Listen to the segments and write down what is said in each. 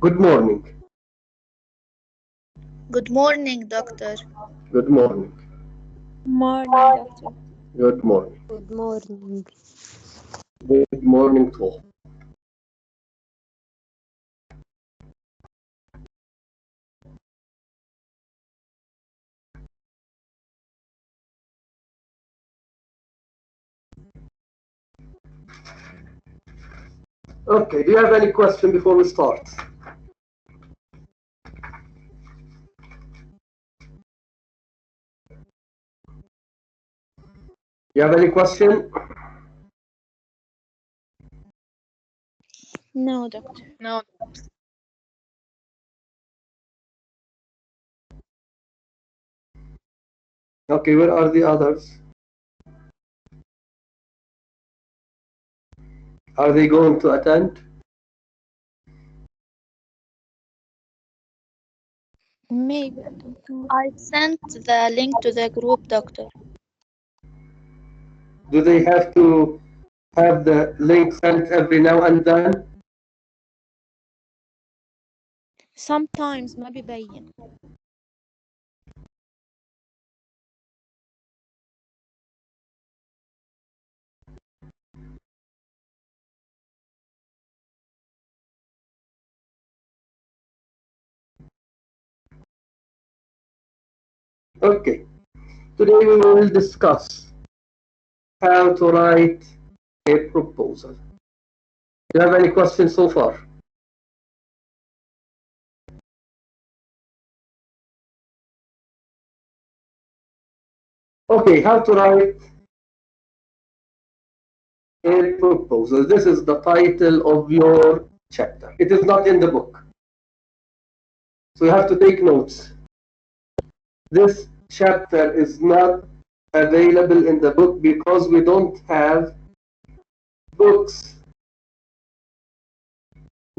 Good morning. Good morning, doctor. Good morning. Morning, doctor. Good morning. Good morning. Good morning to all. Okay, do you have any question before we start? You have any question? No, doctor. No. Okay, where are the others? Are they going to attend? Maybe, I don't know. I sent the link to the group, doctor. Do they have to have the link sent every now and then? Sometimes ما بيبين. Okay, today we will discuss how to write a proposal. Do you have any questions so far? Okay, how to write a proposal. This is the title of your chapter. It is not in the book. So you have to take notes. This chapter is not available in the book because we don't have books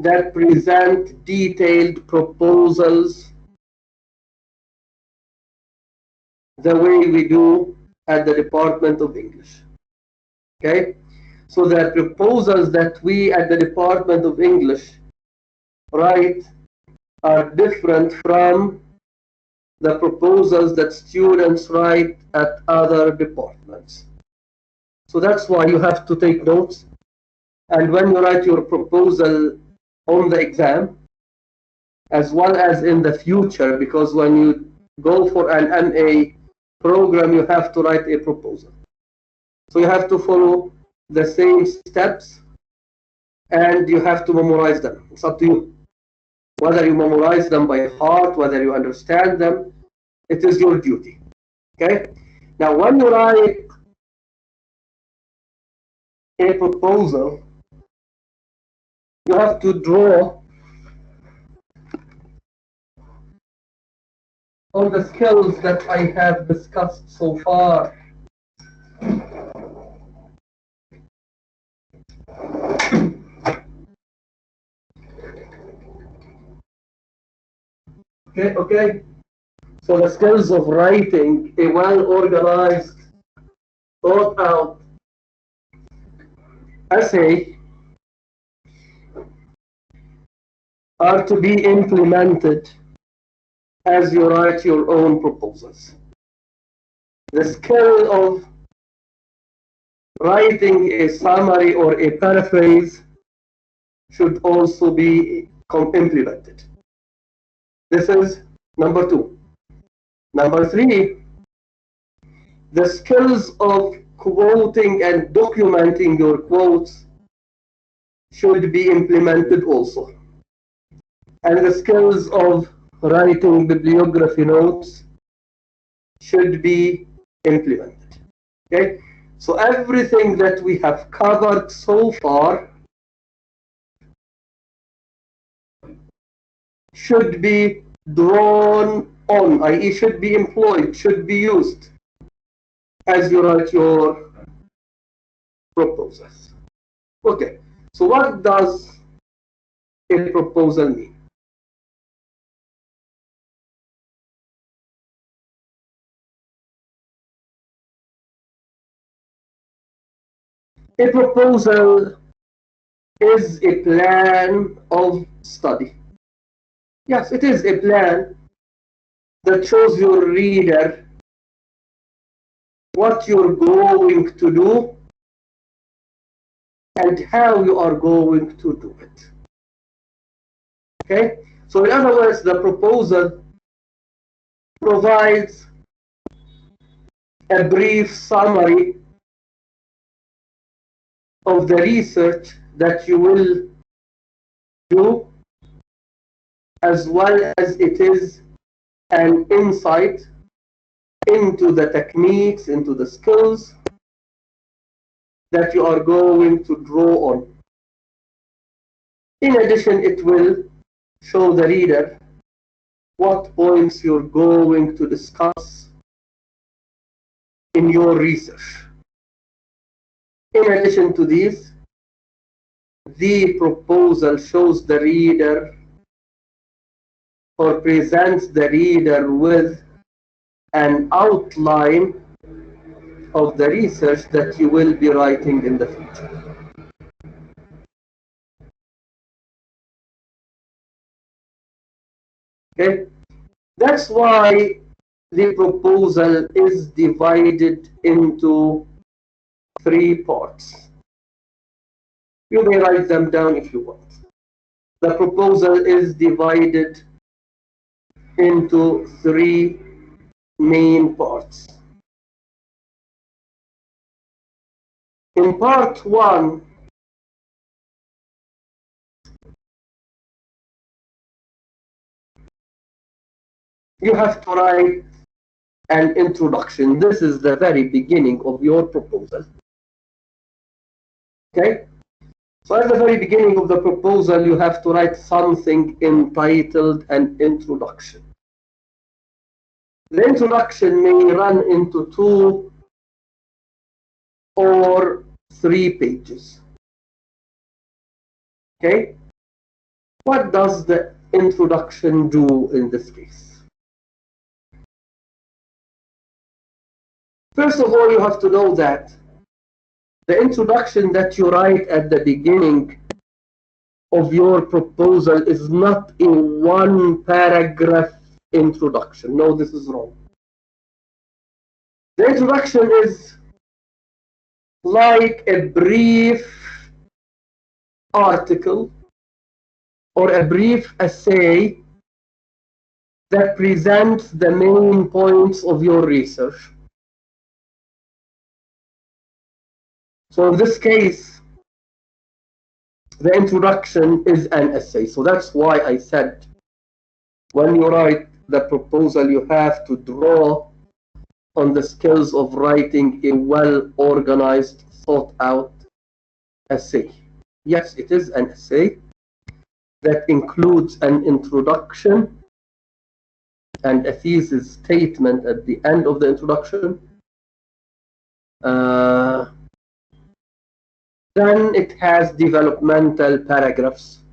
that present detailed proposals the way we do at the Department of English. Okay? So the proposals that we at the Department of English write are different from the proposals that students write at other departments. So that's why you have to take notes. And when you write your proposal on the exam, as well as in the future, because when you go for an MA program, you have to write a proposal. So you have to follow the same steps and you have to memorize them. It's up to you. Whether you memorize them by heart, whether you understand them, it is your duty. Okay? Now, when you write a proposal, you have to draw all the skills that I have discussed so far. Okay. So the skills of writing a well-organized, thought-out essay are to be implemented as you write your own proposals. The skill of writing a summary or a paraphrase should also be implemented. This is number 2. Number 3, the skills of quoting and documenting your quotes should be implemented also. And the skills of writing bibliography notes should be implemented. Okay? So everything that we have covered so far should be drawn on, i.e. should be employed, should be used as you write your proposals. Okay, so what does a proposal mean? A proposal is a plan of study. Yes, it is a plan that shows your reader what you're going to do and how you are going to do it. Okay? So in other words, the proposal provides a brief summary of the research that you will do, as well as it is an insight into the techniques, into the skills that you are going to draw on. In addition, it will show the reader what points you're going to discuss in your research. In addition to these, the proposal shows the reader or presents the reader with an outline of the research that you will be writing in the future. Okay? That's why the proposal is divided into 3 parts. You may write them down if you want. The proposal is divided into 3 main parts. In part 1, you have to write an introduction. This is the very beginning of your proposal. Okay? So at the very beginning of the proposal, you have to write something entitled an introduction. The introduction may run into 2 or 3 pages. Okay? What does the introduction do in this case? First of all, you have to know that the introduction that you write at the beginning of your proposal is not a 1-paragraph introduction. No, this is wrong. The introduction is like a brief article or a brief essay that presents the main points of your research. So in this case, the introduction is an essay. So that's why I said when you write the proposal, you have to draw on the skills of writing a well-organized, thought-out essay. Yes, it is an essay that includes an introduction and a thesis statement at the end of the introduction. Then it has developmental paragraphs.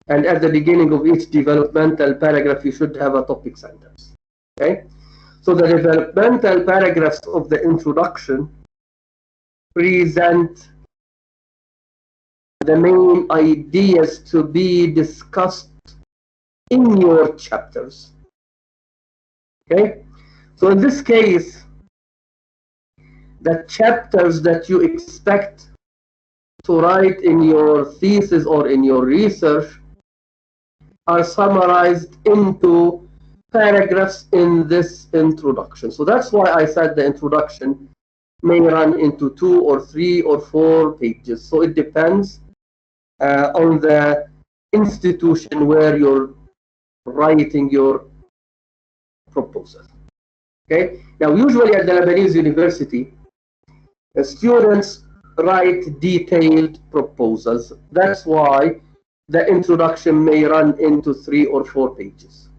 And at the beginning of each developmental paragraph, you should have a topic sentence. Okay? So the developmental paragraphs of the introduction present the main ideas to be discussed in your chapters. Okay? So in this case, the chapters that you expect to write in your thesis or in your research are summarized into paragraphs in this introduction. So that's why I said the introduction may run into 2 or 3 or 4 pages. So it depends on the institution where you're writing your proposal. Okay? Now, usually at the Lebanese University, students write detailed proposals. That's why the introduction may run into 3 or 4 pages.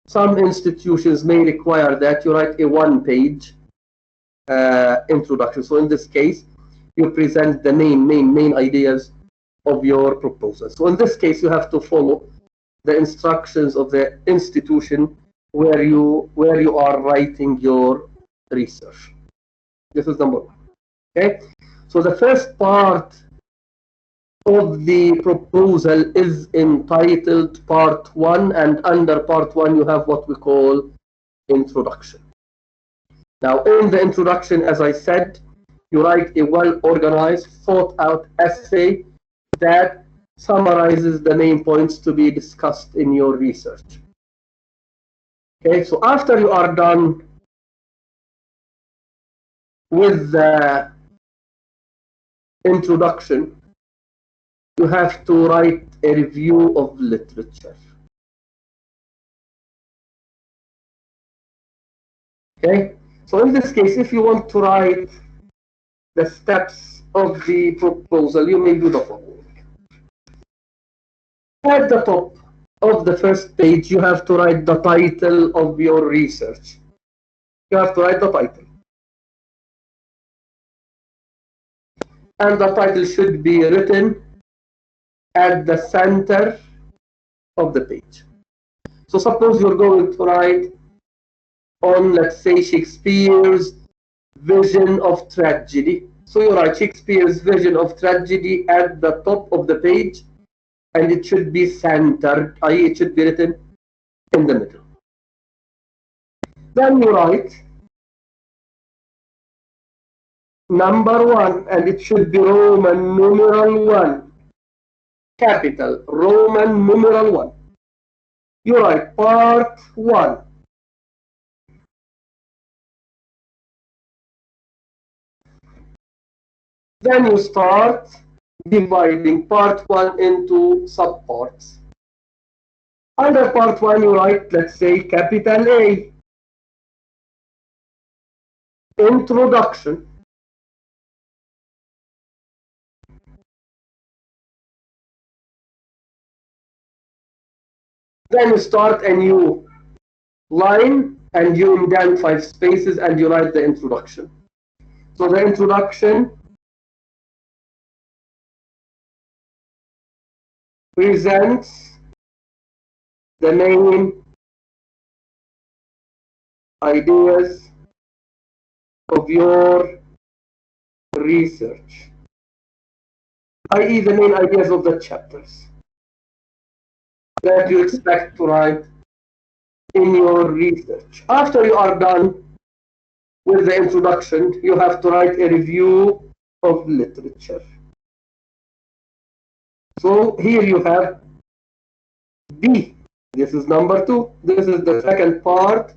Some institutions may require that you write a 1-page introduction. So in this case, you present the main ideas of your proposal. So in this case, you have to follow the instructions of the institution where you are writing your research. This is number 1. Okay, so the first part of the proposal is entitled Part 1, and under Part 1 you have what we call introduction. Now, in the introduction, as I said, you write a well-organized, thought-out essay that summarizes the main points to be discussed in your research. Okay, so after you are done with the introduction, you have to write a review of literature. Okay, so in this case, if you want to write the steps of the proposal, you may do the following. At the top of the first page, you have to write the title of your research. You have to write the title. And the title should be written at the center of the page. So suppose you're going to write on, let's say, Shakespeare's vision of tragedy. So you write Shakespeare's vision of tragedy at the top of the page, and it should be centered, i.e. it should be written in the middle. Then you write number 1, and it should be Roman numeral 1, capital Roman numeral 1. You write Part 1. Then you start dividing Part 1 into subparts. Under Part 1 you write, let's say, capital A, introduction. Then you start a new line and you indent 5 spaces and you write the introduction. So the introduction presents the main ideas of your research, i.e. the main ideas of the chapters that you expect to write in your research. After you are done with the introduction, you have to write a review of literature. So here you have B. This is number 2. This is the second part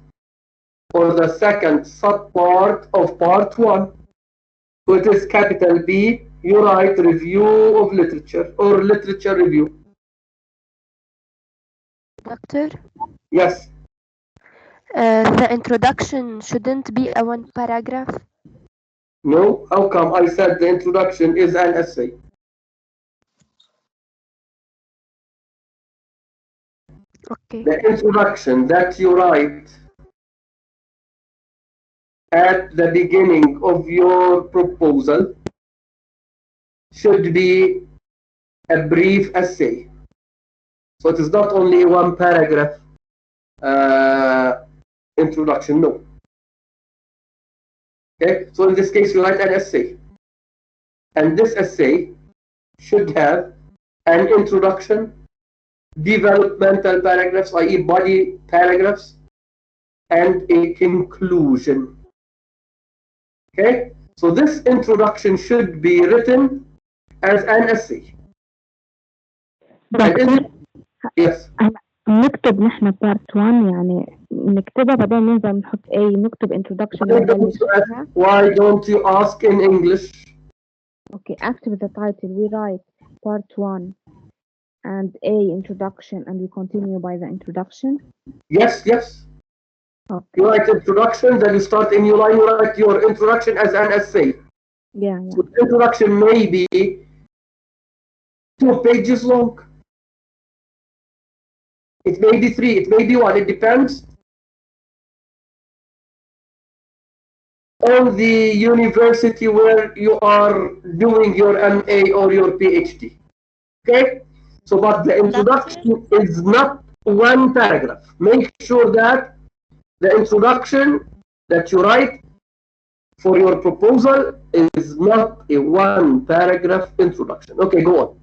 or the second subpart of Part 1. So it is capital B. You write review of literature or literature review. Doctor, Yes. the introduction shouldn't be a one paragraph. No. How come? I said the introduction is an essay. Okay. The introduction that you write at the beginning of your proposal should be a brief essay. So it is not only one paragraph introduction, no. Okay, so in this case you write an essay. And this essay should have an introduction, developmental paragraphs, i.e. body paragraphs, and a conclusion. Okay, so this introduction should be written as an essay. Yes. نكتب نحن part 1 يعني نكتبها بعدين ننزل نحط A نكتب introduction Why don't you ask in English? Okay, after the title we write part 1 and A introduction and we continue by the introduction. Yes, yes. Okay. You write introduction, then you start a new line, you write your introduction as an essay. Yeah. So the introduction may be 2 pages long. It may be 3, it may be 1, it depends on the university where you are doing your MA or your PhD. Okay? So, but the introduction is not one paragraph. Make sure that the introduction that you write for your proposal is not a one paragraph introduction. Okay, go on.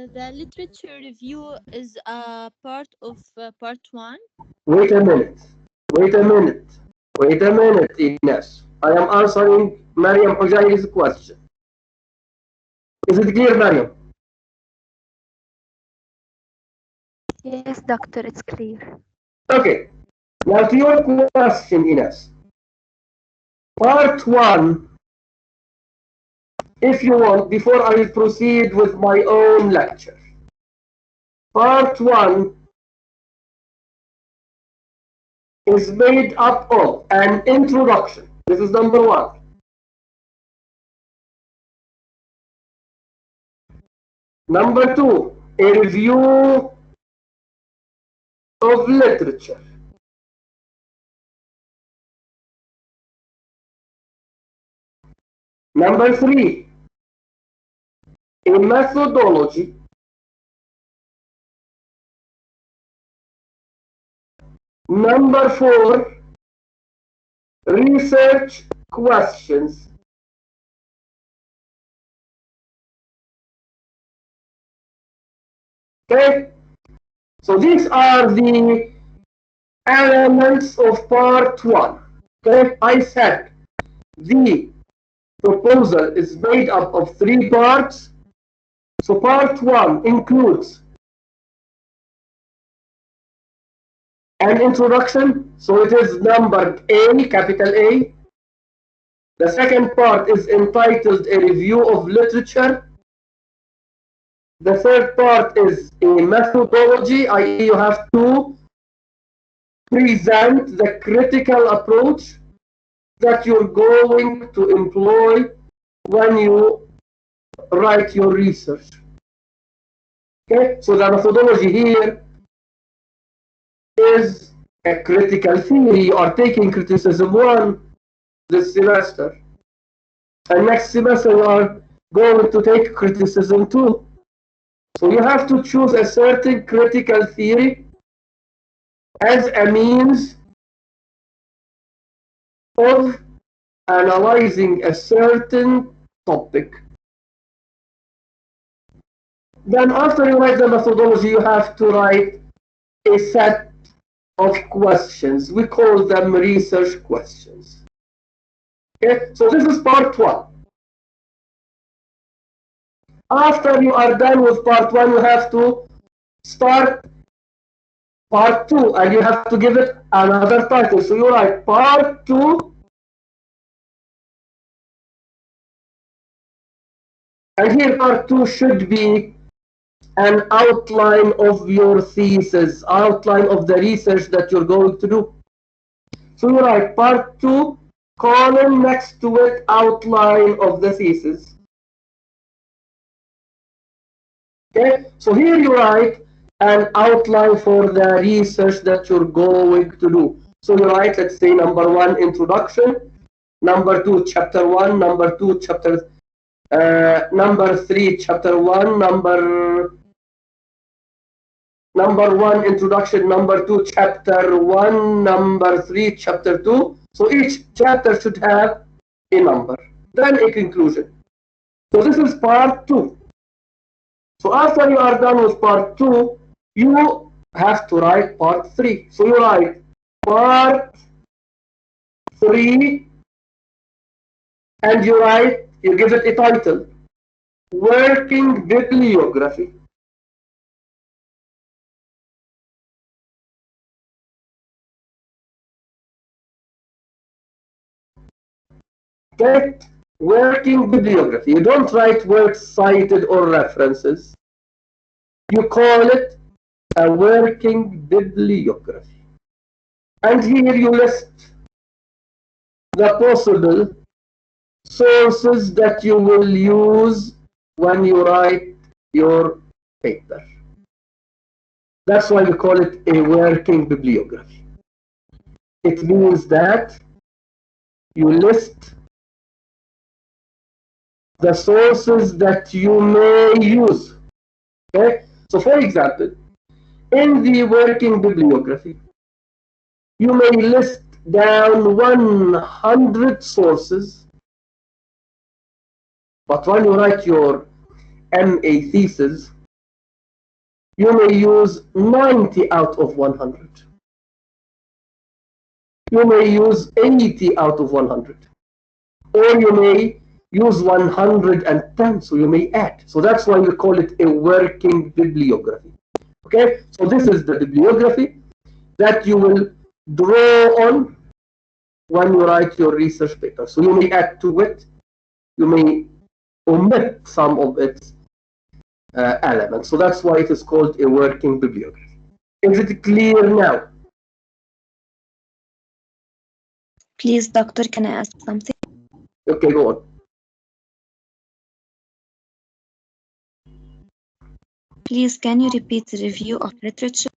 The literature review is a part of part one. Wait a minute. Wait a minute. Wait a minute, Ines. I am answering Mariam Hujai's question. Is it clear, Mariam? Yes, doctor, it's clear. Okay. Now to your question, Ines. Part one, if you want, before I proceed with my own lecture. Part one is made up of an introduction. This is number one. Number two, a review of literature. Number three, a methodology. Number four, research questions. Okay, so these are the elements of part one. Okay, I said the proposal is made up of three parts. So part one includes an introduction, so it is numbered A, capital A. The second part is entitled a review of literature. The third part is a methodology, i.e. you have to present the critical approach that you're going to employ when you write your research. Okay, so the methodology here is a critical theory. You are taking criticism one this semester, and next semester you are going to take criticism two. So you have to choose a certain critical theory as a means of analyzing a certain topic. Then after you write the methodology, you have to write a set of questions. We call them research questions. Okay, so this is part one. After you are done with part one, you have to start part two, and you have to give it another title. So you write part two, and here part two should be an outline of your thesis, outline of the research that you're going to do. So you write part two, column next to it, outline of the thesis. Okay, so here you write an outline for the research that you're going to do. So you write, let's say, number one, introduction, number two, chapter one, number two, chapter, number three, chapter one, number one, introduction, number two, chapter one, number three, chapter two. So each chapter should have a number, then a conclusion. So this is part two. So after you are done with part two, you have to write part three. So you write part three, and you give it a title, Working Bibliography. Get working bibliography. You don't write works cited or references. You call it a working bibliography. And here you list the possible sources that you will use when you write your paper. That's why we call it a working bibliography. It means that you list the sources that you may use. Okay? So for example, in the working bibliography, you may list down 100 sources, but when you write your MA thesis, you may use 90 out of 100. You may use 80 out of 100. Or you may use 110, so you may add. So that's why we call it a working bibliography. Okay, so this is the bibliography that you will draw on when you write your research paper. So you may add to it, you may omit some of its elements. So that's why it is called a working bibliography. Is it clear now? Please, doctor, can I ask something? Okay, go on. Please, can you repeat the review of literature?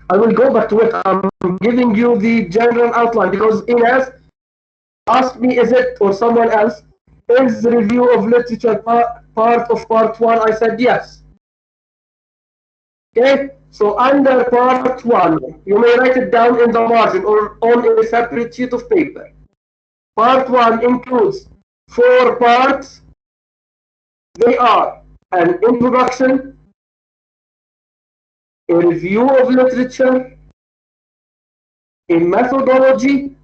I will go back to it. I'm giving you the general outline because Ines asked me, is it, or someone else, is the review of literature part of part 1? I said yes. Okay, so under part 1, you may write it down in the margin or on a separate sheet of paper. Part 1 includes 4 parts. They are an introduction, a review of literature, a methodology,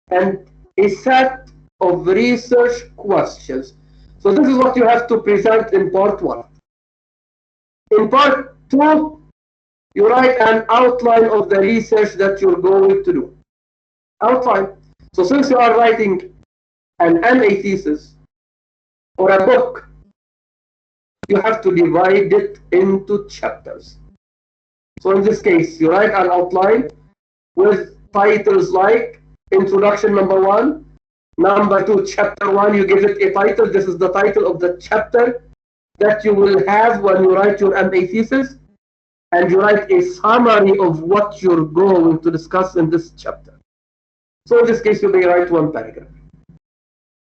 and a set of research questions. So this is what you have to present in part 1. In part 2, you write an outline of the research that you're going to do. Outline. So since you are writing an MA thesis or a book, you have to divide it into chapters. So in this case, you write an outline with titles like Introduction number 1, number 2, Chapter 1, you give it a title. This is the title of the chapter that you will have when you write your MA thesis, and you write a summary of what you're going to discuss in this chapter. So in this case, you may write 1 paragraph.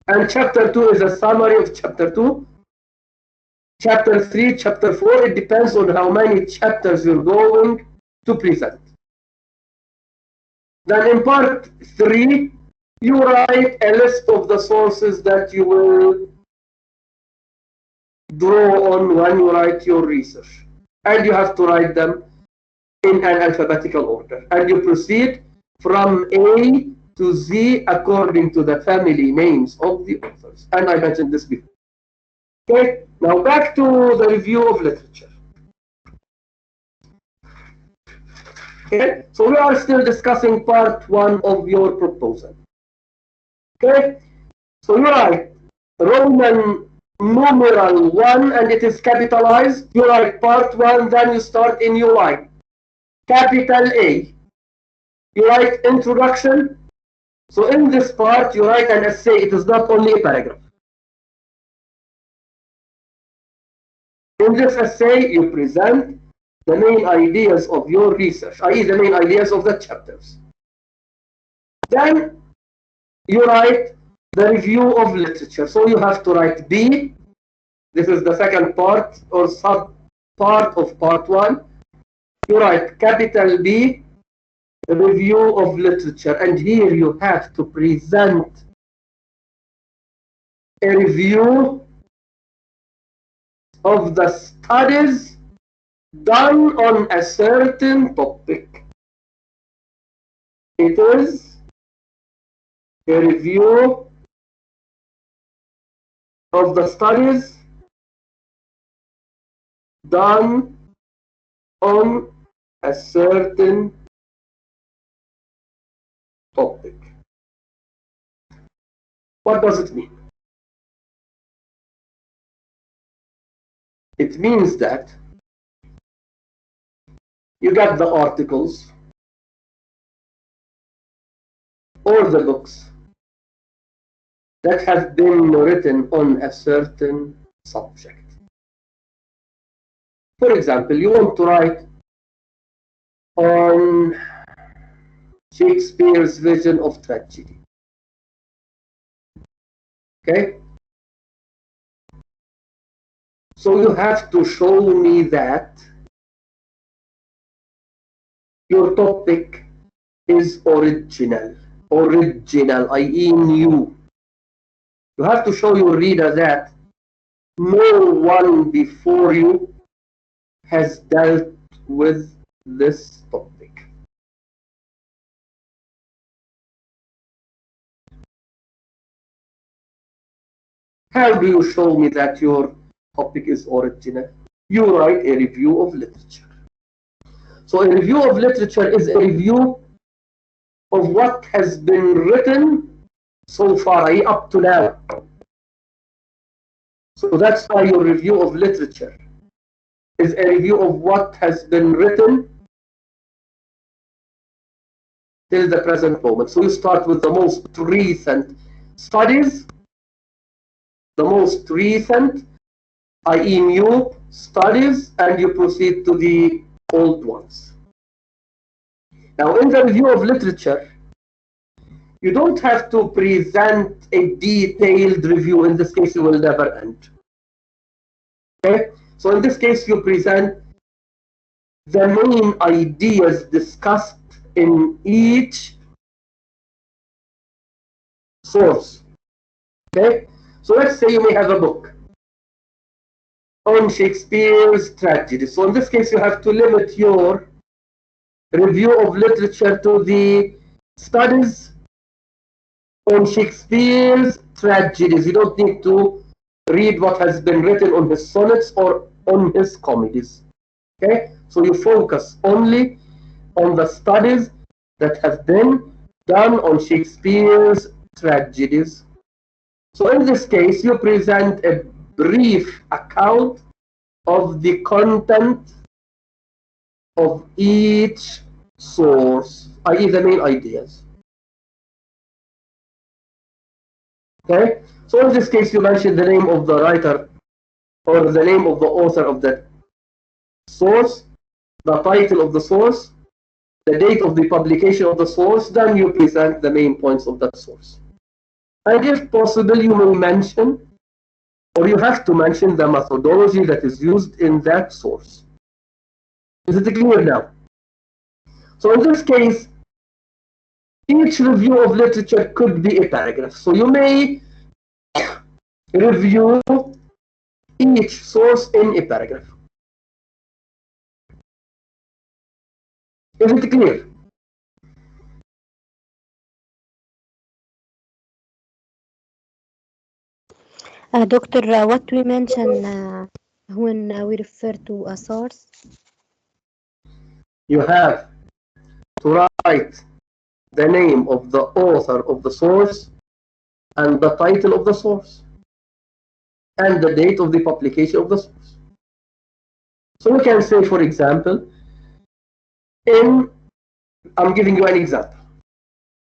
And Chapter 2 is a summary of Chapter 2. Chapter 3, Chapter 4, it depends on how many chapters you're going to present. Then in part 3, you write a list of the sources that you will draw on when you write your research. And you have to write them in an alphabetical order. And you proceed from A to Z according to the family names of the authors. And I mentioned this before. Okay, now back to the review of literature. Okay, so we are still discussing part 1 of your proposal. Okay, so you write Roman numeral 1 and it is capitalized. You write part 1, then you start a new line. Capital A. You write introduction. So in this part, you write an essay. It is not only a paragraph. In this essay, you present the main ideas of your research, i.e. the main ideas of the chapters. Then you write the review of literature. So you have to write B. This is the second part or sub part of part 1. You write capital B, review of literature. And here you have to present a review of the studies done on a certain topic. It is a review of the studies done on a certain topic. What does it mean? It means that you get the articles or the books that have been written on a certain subject. For example, you want to write on Shakespeare's vision of tragedy. Okay? So you have to show me that your topic is original, i.e. new. You have to show your reader that no one before you has dealt with this topic. How do you show me that your topic is original? You write a review of literature. So a review of literature is a review of what has been written so far, up to now. So that's why your review of literature is a review of what has been written till the present moment. So you start with the most recent studies, the most recent, i.e. new studies, and you proceed to the old ones. Now, in the review of literature, you don't have to present a detailed review. In this case, it will never end. Okay? So in this case, you present the main ideas discussed in each source. Okay? So let's say you may have a book on Shakespeare's tragedy. So in this case, you have to limit your review of literature to the studies on Shakespeare's tragedies. You don't need to read what has been written on his sonnets or on his comedies. Okay? So you focus only on the studies that have been done on Shakespeare's tragedies. So in this case, you present a brief account of the content of each source, i.e. the main ideas. Okay? So in this case, you mention the name of the writer or the name of the author of that source, the title of the source, the date of the publication of the source, then you present the main points of that source. And if possible, you may mention, or you have to mention, the methodology that is used in that source. Is it clear now? So in this case, each review of literature could be a paragraph. So you may review each source in a paragraph. Is it clear? Doctor, what we mention when we refer to a source? You have to write the name of the author of the source and the title of the source and the date of the publication of the source. So we can say, for example, I'm giving you an example.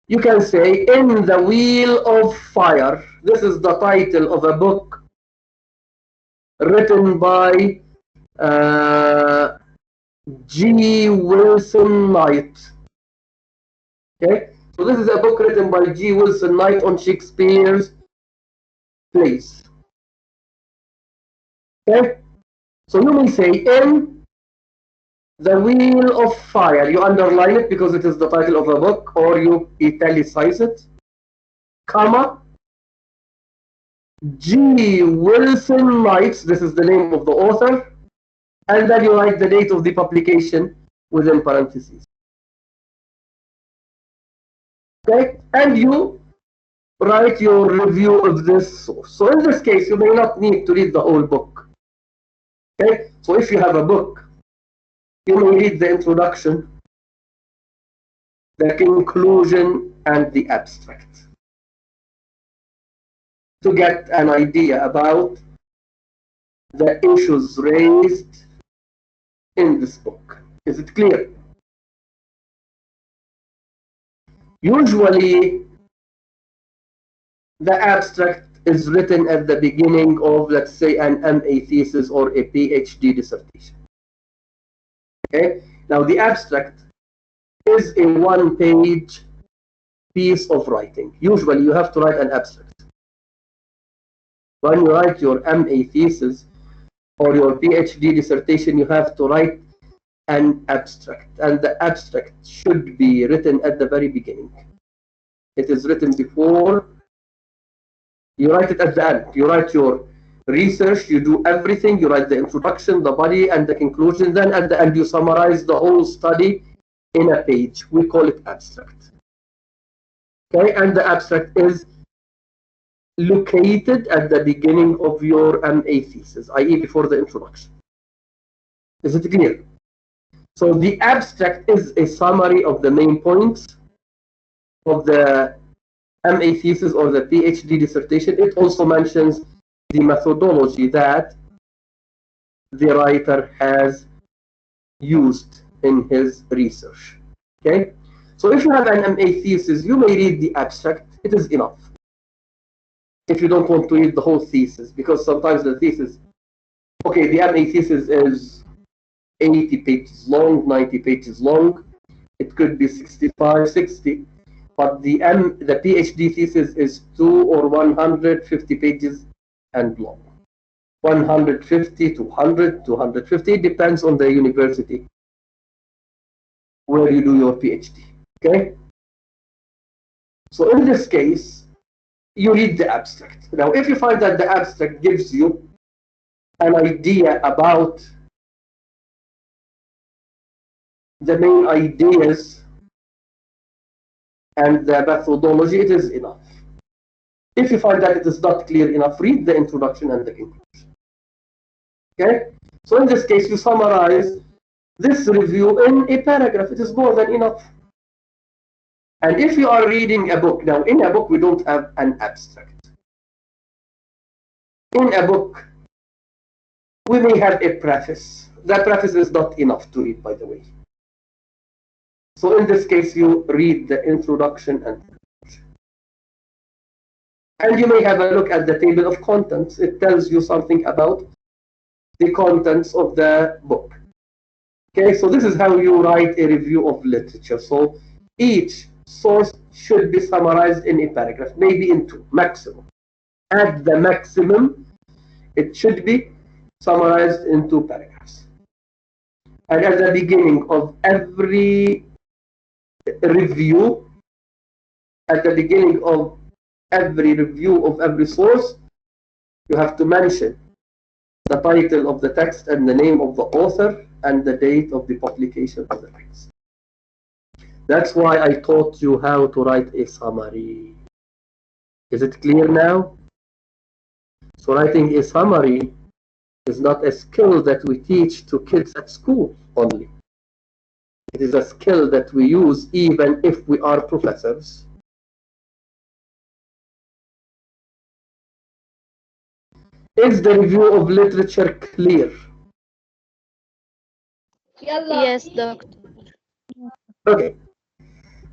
You can say, in The Wheel of Fire, this is the title of a book written by G. Wilson Knight. Okay, so this is a book written by G. Wilson Knight on Shakespeare's plays. Okay, so you may say, in The Wheel of Fire, you underline it because it is the title of a book, or you italicize it, comma, G. Wilson Knight, this is the name of the author, and then you write the date of the publication within parentheses. Okay, and you write your review of this source. So in this case, you may not need to read the whole book. Okay, so if you have a book, you may read the introduction, the conclusion, and the abstract to get an idea about the issues raised in this book. Is it clear? Usually, the abstract is written at the beginning of, let's say, an MA thesis or a PhD dissertation. Okay? Now, the abstract is a one-page piece of writing. Usually, you have to write an abstract. When you write your MA thesis or your PhD dissertation, you have to write an abstract, and the abstract should be written at the very beginning. It is written before, you write it at the end. You write your research, you do everything, you write the introduction, the body, and the conclusion, then at the end you summarize the whole study in a page. We call it abstract. Okay, and the abstract is located at the beginning of your MA thesis, i.e. before the introduction. Is it clear? So the abstract is a summary of the main points of the MA thesis or the PhD dissertation. It also mentions the methodology that the writer has used in his research. Okay, so if you have an MA thesis, you may read the abstract. It is enough if you don't want to read the whole thesis, because sometimes the thesis, okay, the MA thesis is 80 pages long, 90 pages long. It could be 65, 60, but the PhD thesis is 2 or 150 pages and long. 150 to 100 to 150, depends on the university where you do your PhD. Okay, so in this case, you read the abstract. Now, if you find that the abstract gives you an idea about the main ideas and the methodology, it is enough. If you find that it is not clear enough, read the introduction and the conclusion. Okay, so in this case, you summarize this review in a paragraph. It is more than enough. And if you are reading a book, now in a book we don't have an abstract. In a book, we may have a preface. That preface is not enough to read, by the way. So in this case, you read the introduction and conclusion. And you may have a look at the table of contents. It tells you something about the contents of the book. Okay, so this is how you write a review of literature. So each source should be summarized in a paragraph, maybe in 2, maximum. At the maximum, it should be summarized in 2 paragraphs. And at the beginning of every review, at the beginning of every review of every source, you have to mention the title of the text and the name of the author and the date of the publication of the text. That's why I taught you how to write a summary. Is it clear now? So writing a summary is not a skill that we teach to kids at school only. It is a skill that we use even if we are professors. Is the review of literature clear? Yes, doctor. Okay.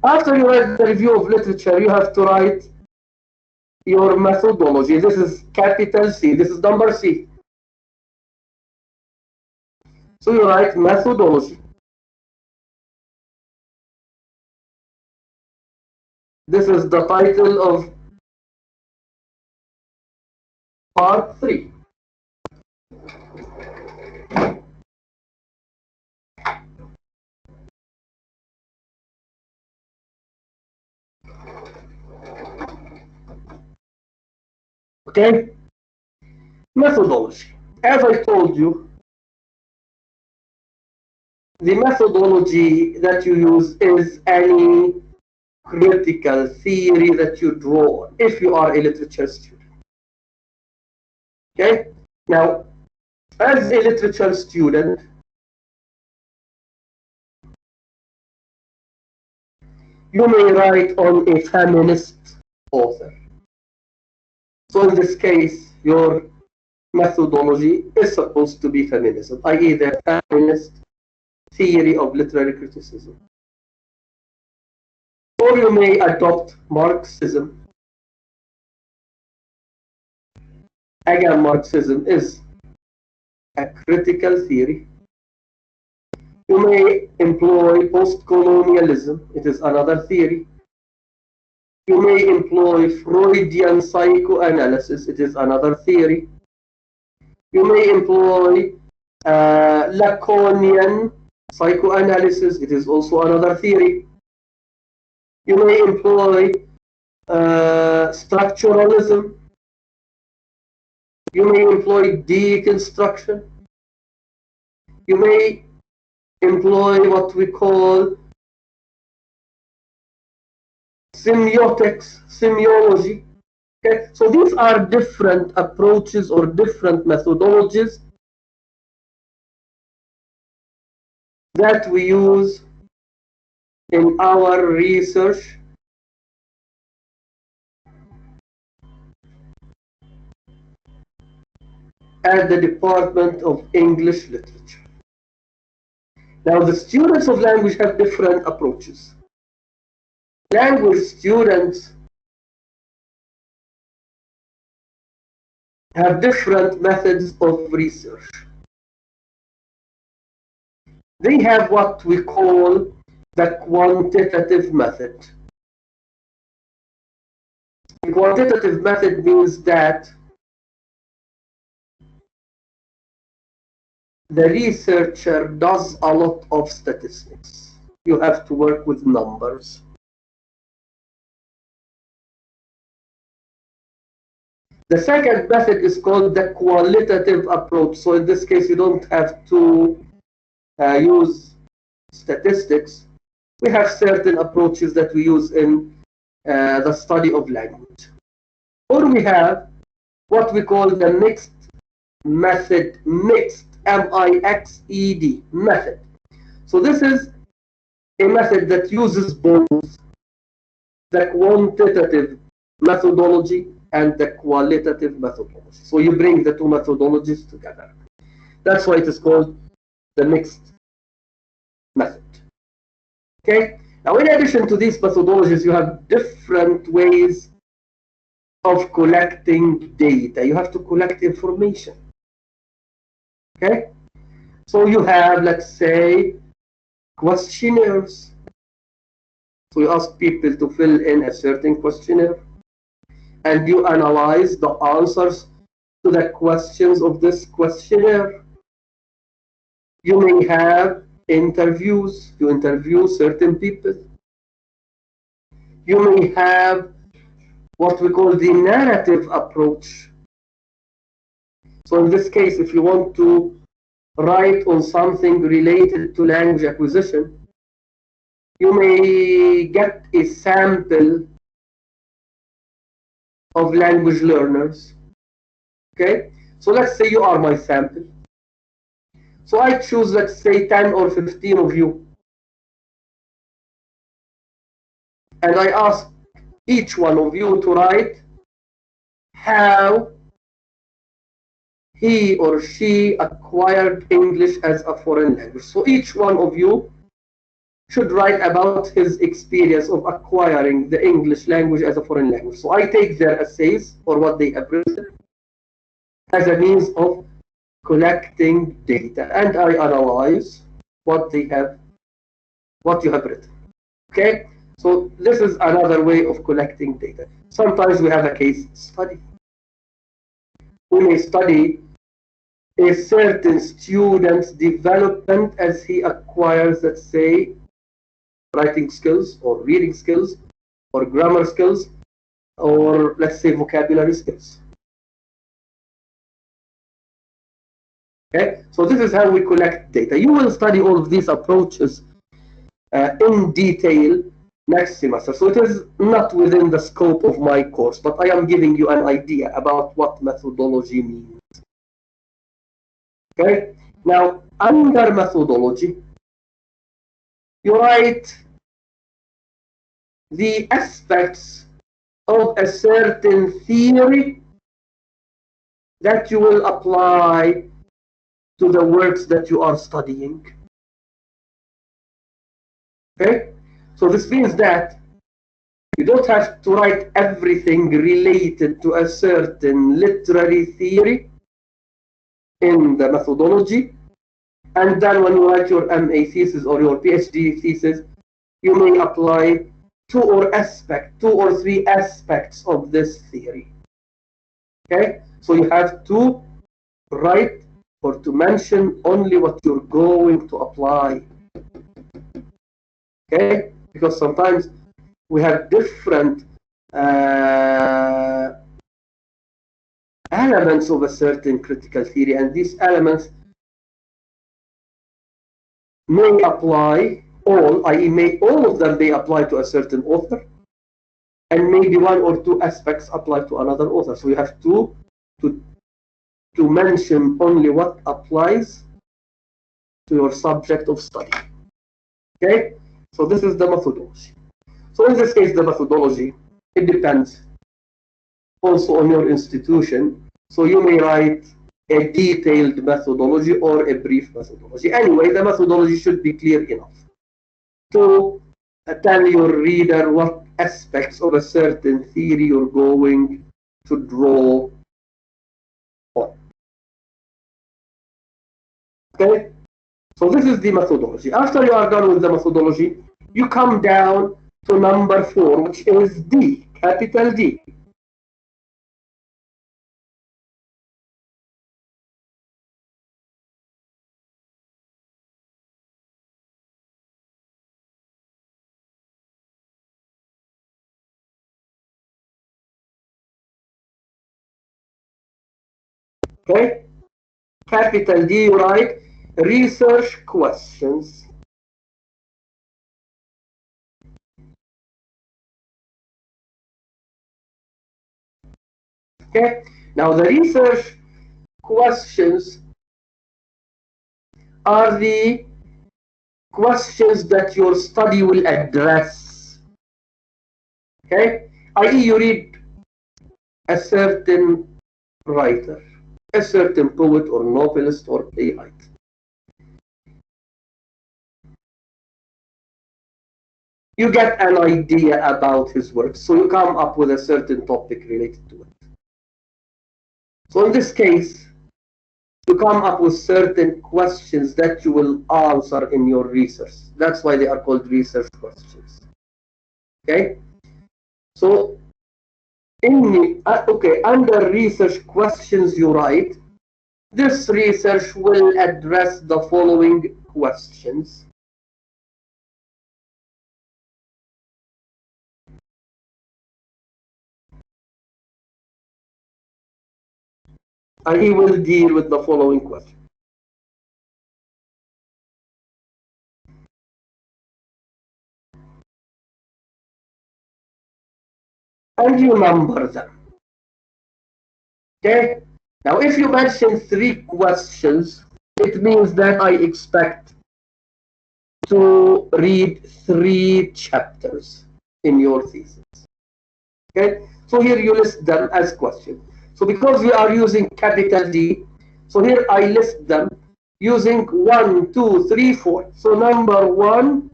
After you write the review of literature, you have to write your methodology. This is capital C. This is number C. So you write methodology. This is the title of part 3. Okay? Methodology. As I told you, the methodology that you use is any critical theory that you draw if you are a literature student. Okay? Now, as a literature student, you may write on a feminist author. So in this case, your methodology is supposed to be feminism, i.e. the feminist theory of literary criticism. Or you may adopt Marxism. Again, Marxism is a critical theory. You may employ post-colonialism. It is another theory. You may employ Freudian psychoanalysis. It is another theory. You may employ Lacanian psychoanalysis. It is also another theory. You may employ structuralism. You may employ deconstruction. You may employ what we call semiotics, semiology. Okay, so these are different approaches or different methodologies that we use in our research at the Department of English Literature. Now, the students of language have different approaches. Language students have different methods of research. They have what we call the quantitative method. The quantitative method means that the researcher does a lot of statistics. You have to work with numbers. The second method is called the qualitative approach. So in this case, you don't have to use statistics. We have certain approaches that we use in the study of language. Or we have what we call the mixed method, mixed, M-I-X-E-D, method. So this is a method that uses both the quantitative methodology and the qualitative methodology. So you bring the two methodologies together. That's why it is called the mixed method. Okay? Now, in addition to these methodologies, you have different ways of collecting data. You have to collect information. Okay? So you have, let's say, questionnaires. So you ask people to fill in a certain questionnaire, and you analyze the answers to the questions of this questionnaire. You may have interviews. You interview certain people. You may have what we call the narrative approach. So in this case, if you want to write on something related to language acquisition, you may get a sample of language learners. Okay, so let's say you are my sample. So I choose, let's say, 10 or 15 of you, and I ask each one of you to write how he or she acquired English as a foreign language. So each one of you should write about his experience of acquiring the English language as a foreign language. So I take their essays or what they have written as a means of collecting data, and I analyze what you have written. Okay, so this is another way of collecting data. Sometimes we have a case study. We may study a certain student's development as he acquires, let's say, writing skills or reading skills or grammar skills or, let's say, vocabulary skills. Okay, so this is how we collect data. You will study all of these approaches in detail next semester. So it is not within the scope of my course, but I am giving you an idea about what methodology means. Okay, now under methodology, you write the aspects of a certain theory that you will apply to the works that you are studying. Okay, so this means that you don't have to write everything related to a certain literary theory in the methodology, and then when you write your MA thesis or your PhD thesis, you may apply two or three aspects of this theory. Okay, so you have to write or to mention only what you're going to apply. Okay, because sometimes we have different elements of a certain critical theory, and these elements may apply all, i.e. all of them may apply to a certain author, and maybe one or two aspects apply to another author. So you have to mention only what applies to your subject of study. Okay? So this is the methodology. So in this case, the methodology, it depends also on your institution. So you may write a detailed methodology or a brief methodology. Anyway, the methodology should be clear enough to tell your reader what aspects of a certain theory you're going to draw on. Okay? So this is the methodology. After you are done with the methodology, you come down to number 4, which is D, capital D. Okay? Capital D, you write research questions. Okay? Now the research questions are the questions that your study will address. Okay? I.e. you read a certain writer, a certain poet or novelist or playwright. You get an idea about his work, so you come up with a certain topic related to it. So in this case, you come up with certain questions that you will answer in your research. That's why they are called research questions. Okay? So, under research questions you write, this research will address the following questions. And he will deal with the following question. And you number them. Okay? Now, if you mention 3 questions, it means that I expect to read 3 chapters in your thesis. Okay? So here you list them as questions. So because we are using capital D, so here I list them using 1, 2, 3, 4. So number 1,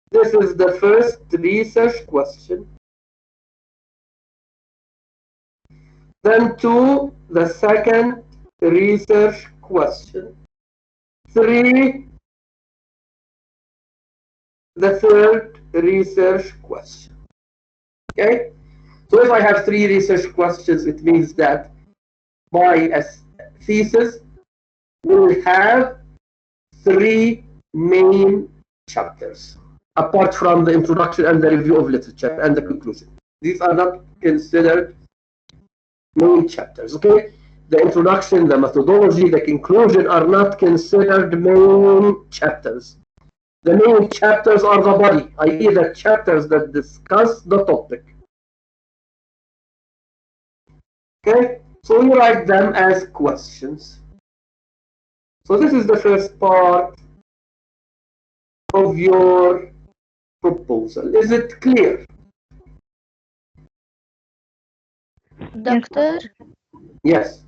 this is the first research question. Then 2, the second research question. 3, the third research question. Okay? So if I have 3 research questions, it means that my thesis will have 3 main chapters, apart from the introduction and the review of literature and the conclusion. These are not considered main chapters, okay? The introduction, the methodology, the conclusion are not considered main chapters. The main chapters are the body, i.e. the chapters that discuss the topic. Okay, so you write them as questions. So this is the first part of your proposal. Is it clear? Doctor, Yes.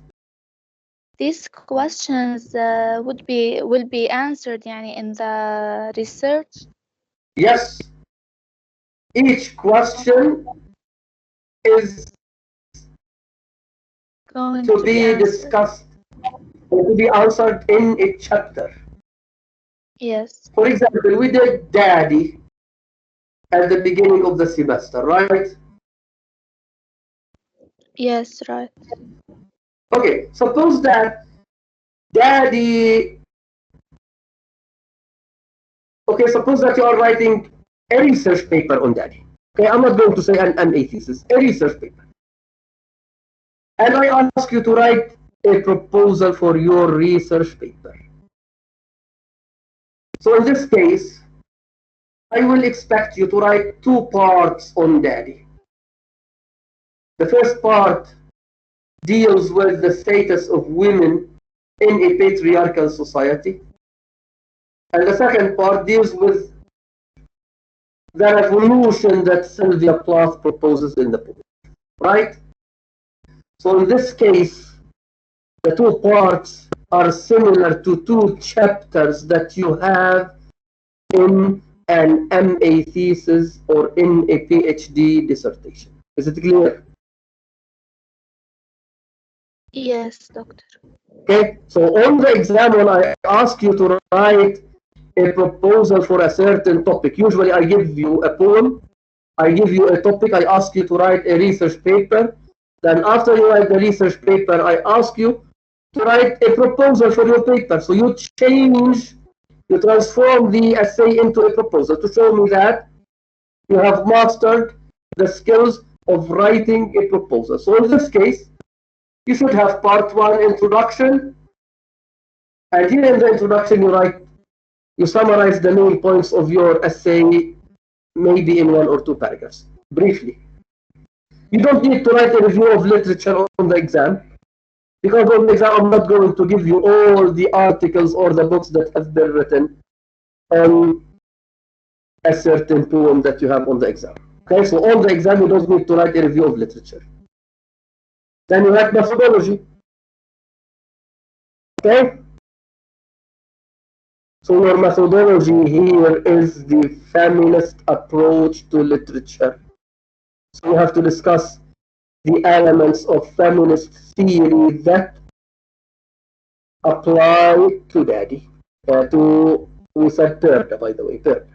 these questions will be answered يعني, in the research. Yes. Each question is Going to be answered. discussed or to be answered in a chapter. Yes. For example, we did Daddy at the beginning of the semester, right? Yes, right. Okay, suppose that Daddy. Okay, suppose that you are writing a research paper on Daddy. Okay, I'm not going to say an thesis, a research paper. and I ask you to write a proposal for your research paper. So in this case, I will expect you to write 2 parts on daddy. The first part deals with the status of women in a patriarchal society, and the second part deals with the revolution that Sylvia Plath proposes in the book, right? So in this case, the 2 parts are similar to 2 chapters that you have in an MA thesis or in a PhD dissertation. Is it clear? Yes, doctor. Okay, so on the exam, when I ask you to write a proposal for a certain topic, usually I give you a poem, I give you a topic, I ask you to write a research paper. Then after you write the research paper, I ask you to write a proposal for your paper. So you change, you transform the essay into a proposal to show me that you have mastered the skills of writing a proposal. So in this case, you should have part 1 introduction, and here in the introduction you summarize the main points of your essay, maybe in 1 or 2 paragraphs, briefly. You don't need to write a review of literature on the exam, because on the exam I'm not going to give you all the articles or the books that have been written on a certain poem that you have on the exam. Okay, so on the exam you don't need to write a review of literature. Then you write methodology. Okay? So your methodology here is the feminist approach to literature. So you have to discuss the elements of feminist theory that apply to daddy. We said Perda, by the way, Perda.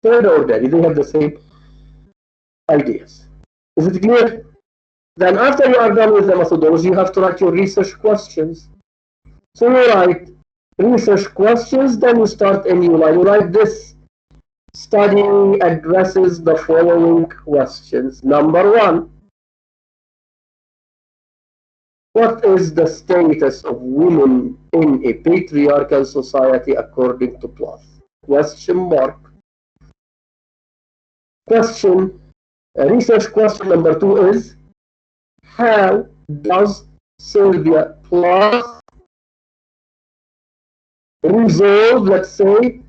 Perda or daddy, they have the same ideas. Is it clear? Then after you are done with the methodology, you have to write your research questions. So you write research questions, then you start a new line. You write this study addresses the following questions. Number 1, what is the status of women in a patriarchal society according to Plath? Question mark. Research question number 2 is, how does Sylvia Plath resolve, let's say,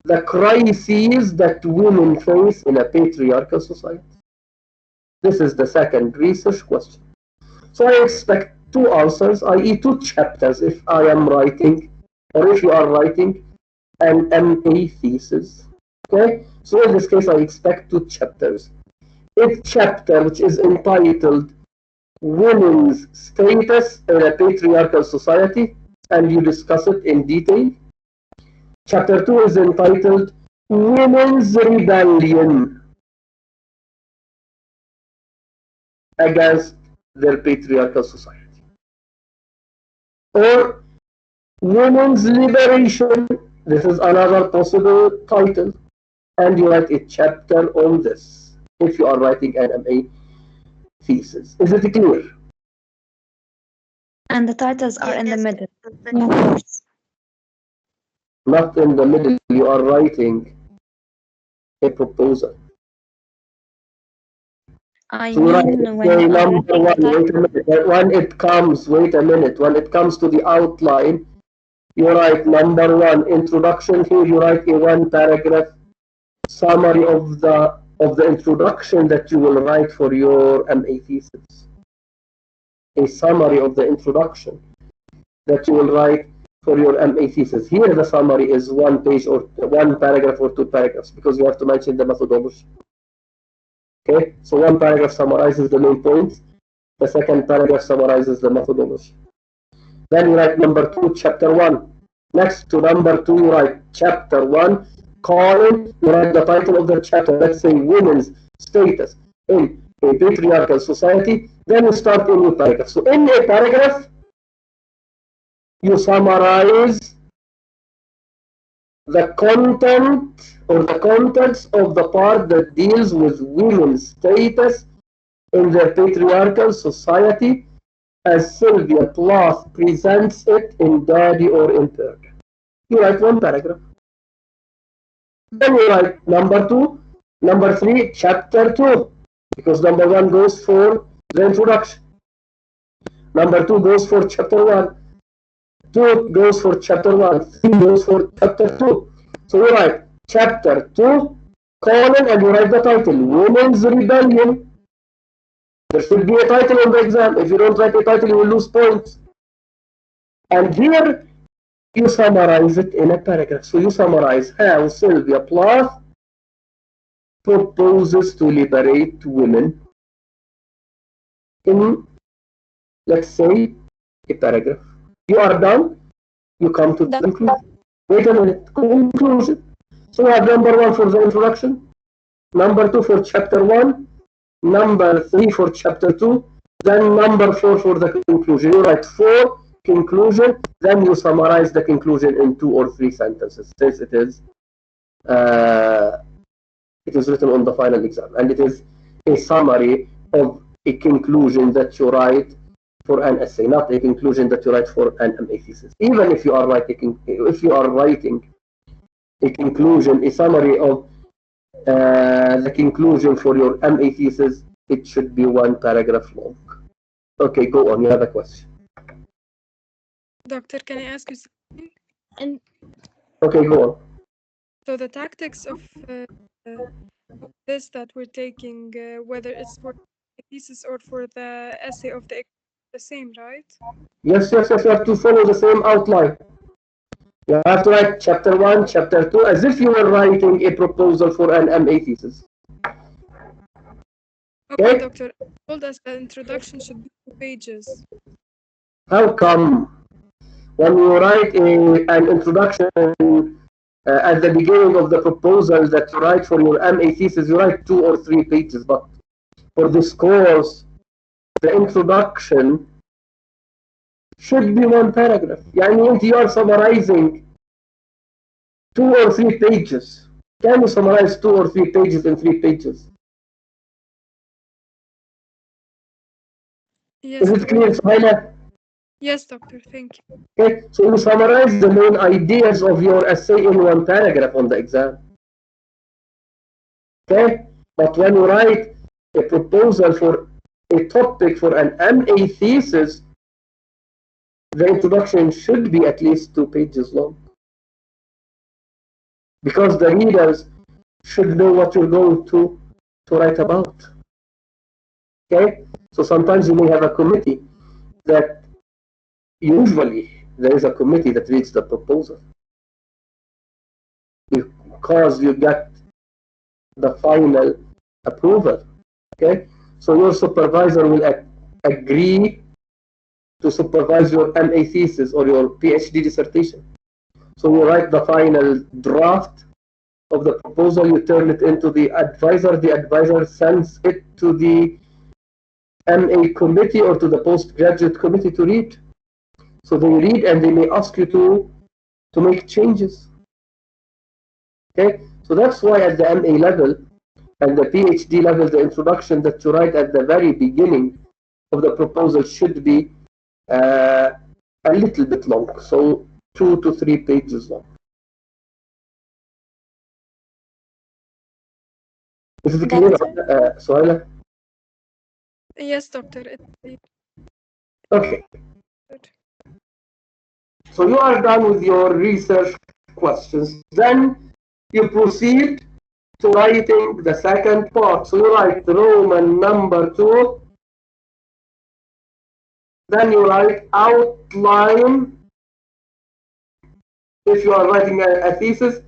the crises that women face in a patriarchal society? This is the second research question. So I expect 2 answers, i.e. 2 chapters if I am writing, or if you are writing an MA thesis. Okay? So in this case I expect 2 chapters. A chapter which is entitled Women's Status in a Patriarchal Society, and you discuss it in detail. Chapter 2 is entitled Women's Rebellion against their patriarchal society, or Women's Liberation. This is another possible title, and you write a chapter on this if you are writing an MA thesis. Is it clear? And the titles are in the middle. Yes. Not in the middle, you are writing a proposal. I So you write, mean, when okay, you are number writing 1, when it comes to the outline, you write number 1, introduction. Here you write a 1 paragraph summary of the introduction that you will write for your MA thesis. A summary of the introduction that you will write for your MA thesis. Here the summary is 1 page or 1 paragraph or 2 paragraphs, because you have to mention the methodology. Okay, so 1 paragraph summarizes the main points, the second paragraph summarizes the methodology. Then you write number 2, chapter 1. Next to number 2, you write chapter 1, colon, you write the title of the chapter, let's say Women's Status in a Patriarchal Society. Then you start a new paragraph. So in a paragraph, you summarize the content or the contents of the part that deals with women's status in their patriarchal society, as Sylvia Plath presents it in Daddy or Impaired. You write one paragraph. Then you write number 2, number 3, chapter 2, because number 1 goes for the introduction. Number 2 goes for chapter 1. 2 goes for chapter 1. 3 goes for chapter 2. So you write chapter 2, colon, and you write the title, Women's Rebellion. There should be a title on the exam. If you don't write a title, you will lose points. And here you summarize it in a paragraph. So you summarize how Sylvia Plath proposes to liberate women in, let's say, a paragraph. You are done. You come to the conclusion. Wait a minute. Conclusion. So you have number 1 for the introduction, number 2 for chapter 1, number 3 for chapter 2, then number 4 for the conclusion. You write 4 conclusion, then you summarize the conclusion in 2 or 3 sentences, since it is written on the final exam, and it is a summary of a conclusion that you write for an essay, not a conclusion that you write for an MA thesis. Even if you are writing a conclusion, a summary of the conclusion for your MA thesis, it should be 1 paragraph long. Okay, go on. You have a question. Doctor, can I ask you something? And Okay, go on. So the tactics of this that we're taking, whether it's for the thesis or for the essay of the same, right? Yes, you have to follow the same outline. You have to write chapter 1, chapter 2, as if you were writing a proposal for an MA thesis. Okay, Doctor, you told us that introduction should be 2 pages. How come? When you write an introduction at the beginning of the proposal that you write for your MA thesis, you write 2 or 3 pages, but for this course, the introduction should be 1 paragraph. Yani you are summarizing 2 or 3 pages. Can you summarize 2 or 3 pages in 3 pages? Yes, Is it clear, Suhaila? yes, Doctor, thank you. Okay, so you summarize the main ideas of your essay in 1 paragraph on the exam. Okay, but when you write a proposal for a topic for an MA thesis, the introduction should be at least 2 pages long, because the readers should know what you're going to write about. Okay, so sometimes you may have a committee that usually there is a committee that reads the proposal because you get the final approval. Okay, so your supervisor will agree to supervise your MA thesis or your PhD dissertation. So you write the final draft of the proposal, you turn it into the advisor sends it to the MA committee or to the postgraduate committee to read. So they read and they may ask you to make changes. Okay, so that's why at the MA level and the PhD level, the introduction that you write at the very beginning of the proposal should be a little bit long, so 2 to 3 pages long. Is it clear, Suhaila? Yes, Doctor. Okay. So you are done with your research questions. Then you proceed to writing the second part. So you write Roman number 2. Then you write outline, if you are writing a thesis,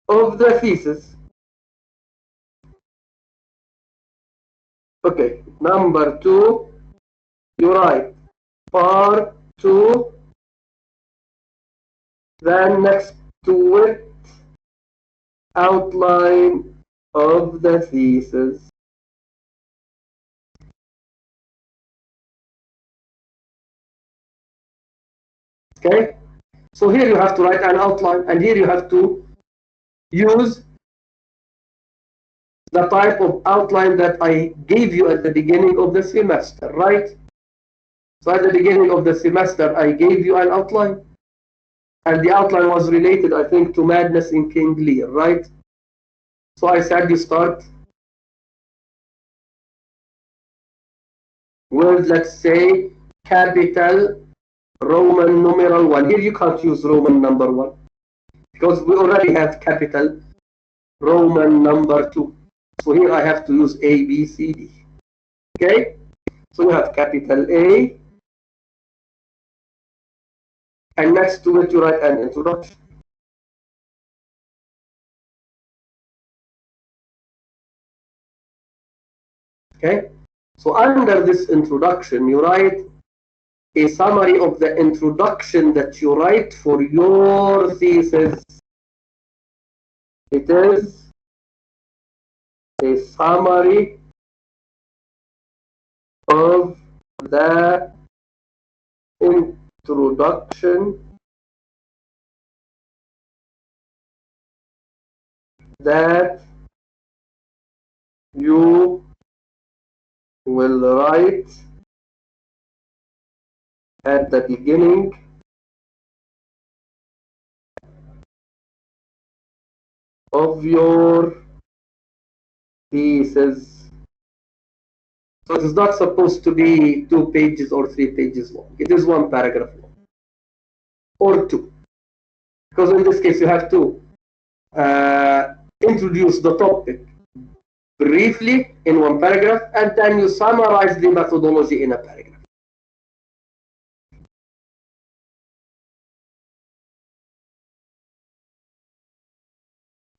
of the thesis. Okay, number 2, you write part 2, then next to it, outline of the thesis. Okay, so here you have to write an outline, and here you have to use the type of outline that I gave you at the beginning of the semester, right? So at the beginning of the semester, I gave you an outline. And the outline was related, I think, to Madness in King Lear, right? So I said you start with, let's say, capital Roman numeral 1. Here you can't use Roman number 1 because we already have capital Roman number 2. So here I have to use A, B, C, D. Okay? So you have capital A, and next to it you write an introduction. Okay? So under this introduction, you write a summary of the introduction that you write for your thesis. It is a summary of the introduction that you will write at the beginning of your thesis. So it is not supposed to be 2 pages or 3 pages long. It is 1 paragraph long or 2. Because in this case you have to introduce the topic briefly in 1 paragraph, and then you summarize the methodology in a paragraph.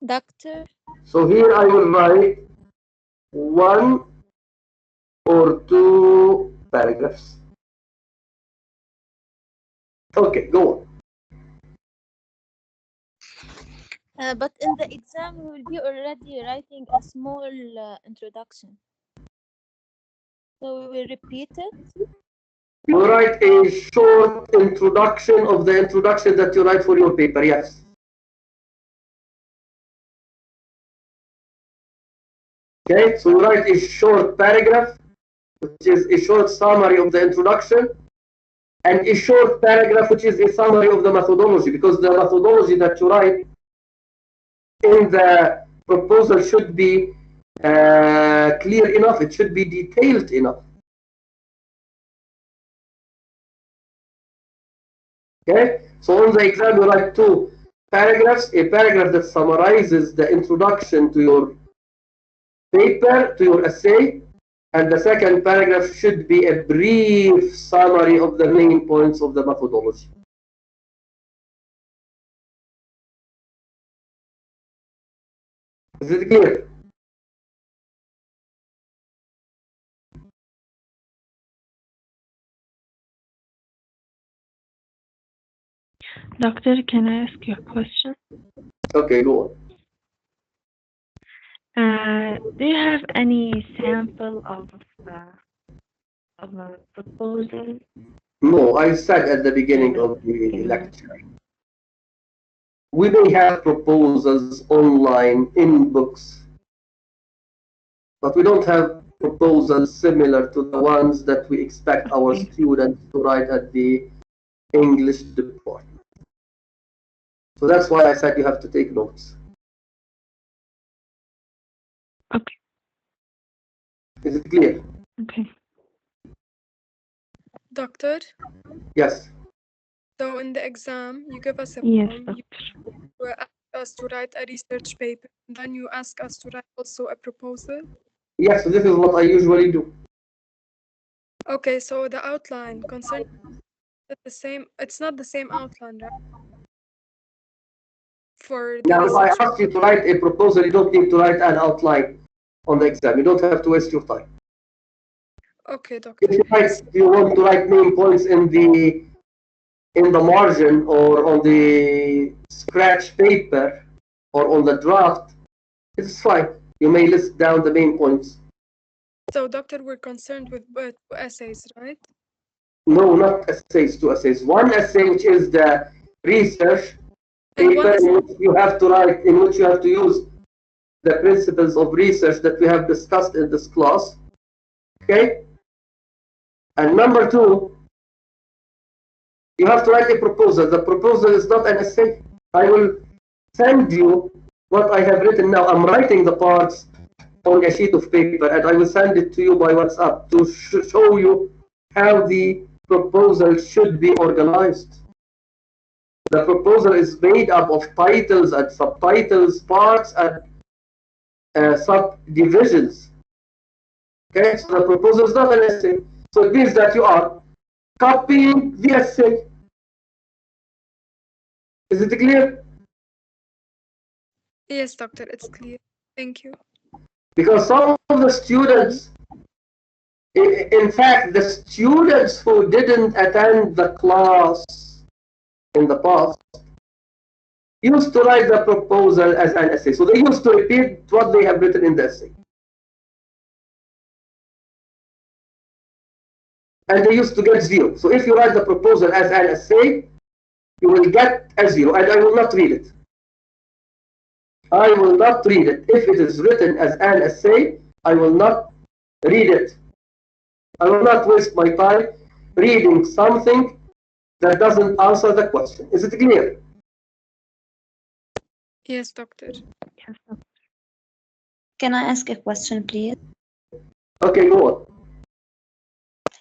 Doctor, So here I will write 1 or 2 paragraphs. Okay, go on. but in the exam we will be already writing a small introduction. So we will repeat it. You write a short introduction of the introduction that you write for your paper, yes. Okay, so you write a short paragraph, which is a short summary of the introduction, and a short paragraph, which is a summary of the methodology, because the methodology that you write in the proposal should be clear enough, it should be detailed enough. Okay, so on the exam you write 2 paragraphs, a paragraph that summarizes the introduction to your paper, to your essay, and the second paragraph should be a brief summary of the main points of the methodology. Is it clear? Doctor, can I ask you a question? Okay, go on. Do you have any sample of a proposal? No, I said at the beginning of the lecture, we may have proposals online in books, but we don't have proposals similar to the ones that we expect our students to write at the English department. So that's why I said you have to take notes. Okay. Is it clear? Okay. Doctor, Yes. so in the exam, you give us a Yes, form, doctor. you ask us to write a research paper, and then you ask us to write also a proposal. Yes, this is what I usually do. Okay, so the outline concerning the same, it's not the same outline, right? For the Now, if I research. ask you to write a proposal, you don't need to write an outline on the exam. You don't have to waste your time. Okay, doctor. If you want to write main points in the margin or on the scratch paper or on the draft, it's fine. You may list down the main points. So, doctor, we're concerned with both essays, right? No, not essays, 2 essays. 1 essay, which is the research paper, in which you have to write, in which you have to use the principles of research that we have discussed in this class. Okay? And number 2 You have to write a proposal. The proposal is not an essay. I will send you what I have written now. I'm writing the parts on a sheet of paper, and I will send it to you by WhatsApp to show you how the proposal should be organized. The proposal is made up of titles and subtitles, parts and subdivisions. Okay, so the proposal is not an essay. So it means that you are copying the essay. Is it clear? Yes, doctor, it's clear. Thank you. Because some of the students, in fact, the students who didn't attend the class in the past used to write the proposal as an essay. So they used to repeat what they have written in the essay. And they used to get 0. So if you write the proposal as an essay, you will get a 0, and I will not read it. I will not read it. If it is written as an essay, I will not read it. I will not waste my time reading something that doesn't answer the question. Is it clear? Yes, doctor. Yes, doctor. Can I ask a question, please? Okay, go on.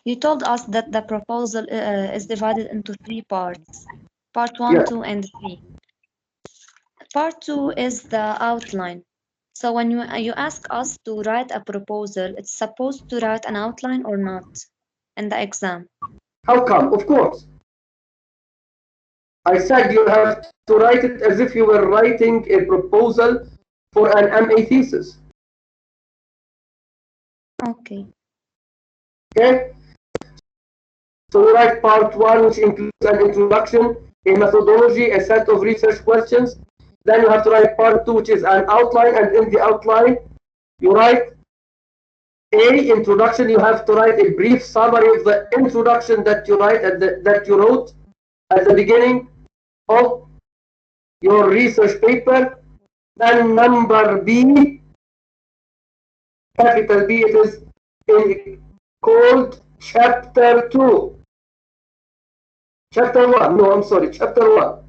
You told us that the proposal is divided into 3 parts. Part 1, Yeah. 2, and 3. Part 2 is the outline. So when you ask us to write a proposal, it's supposed to write an outline or not in the exam? How come? Of course. I said you have to write it as if you were writing a proposal for an MA thesis. Okay. Okay? So you write part 1, which includes an introduction, a methodology, a set of research questions. Then you have to write part 2, which is an outline, and in the outline, you write a introduction. You have to write a brief summary of the introduction that you write that you wrote at the beginning of your research paper. Then number B, capital B, it is called chapter 2. Chapter 1, no, I'm sorry, chapter 1.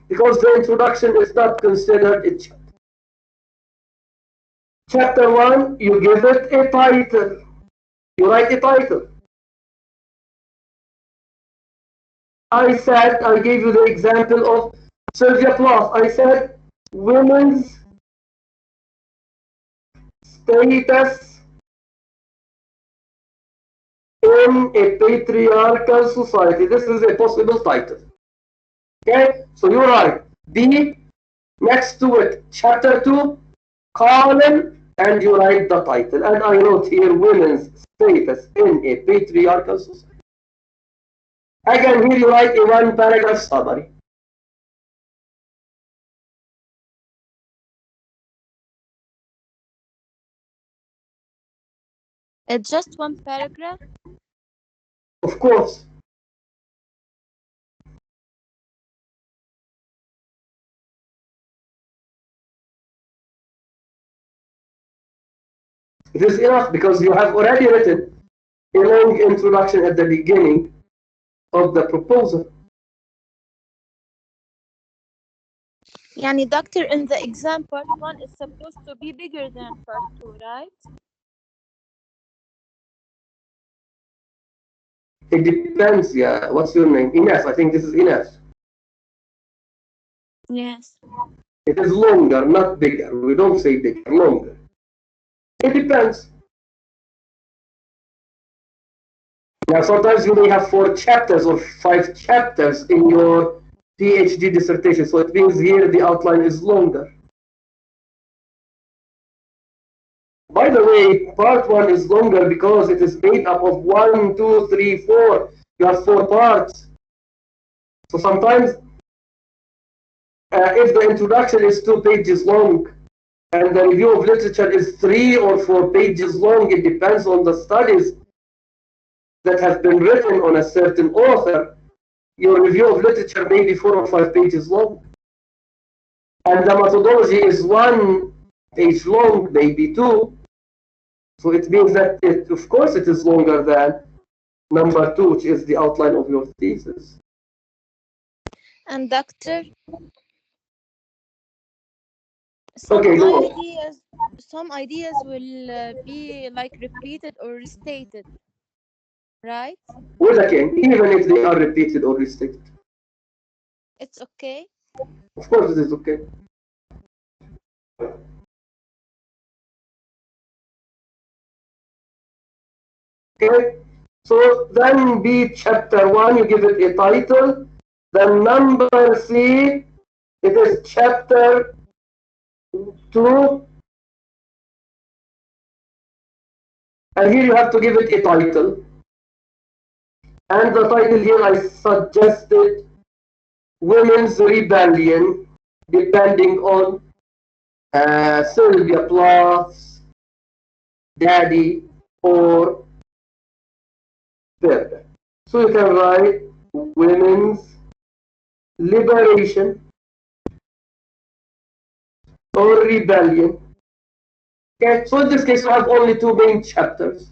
Because the introduction is not considered a chapter. Chapter 1, you give it a title. You write a title. I said, I gave you the example of Sylvia Plath. I said, women's status in a patriarchal society. This is a possible title. Okay, so you write B, next to it, chapter 2, colon, and you write the title. And I wrote here, women's status in a patriarchal society. Again, here you write a 1-paragraph summary. It's just 1 paragraph. Of course. It is enough because you have already written a long introduction at the beginning of the proposal. Yani, doctor, in the exam, part 1 is supposed to be bigger than part 2, right? It depends, yeah. What's your name? Ines, I think this is Ines. Yes. It is longer, not bigger. We don't say bigger, longer. It depends. Now, sometimes you may have 4 chapters or 5 chapters in your PhD dissertation, so it means here the outline is longer. By the way, part 1 is longer because it is made up of 1, 2, 3, 4. You have 4 parts. So sometimes, if the introduction is 2 pages long and the review of literature is 3 or 4 pages long, it depends on the studies that have been written on a certain author. Your review of literature may be 4 or 5 pages long. And the methodology is 1 page long, maybe 2. So it means that, of course, it is longer than number 2, which is the outline of your thesis. And doctor, Okay, go on. some ideas will be like repeated or restated, right? Well, again, even if they are repeated or restated, It's okay. of course it is okay. Okay, so then B chapter 1, you give it a title. Then number C, it is chapter 2. And here you have to give it a title. And the title here I suggested Women's Rebellion, depending on Sylvia Plath's Daddy or Bird. So you can write Women's Liberation or Rebellion. Okay, so in this case you have only two main chapters.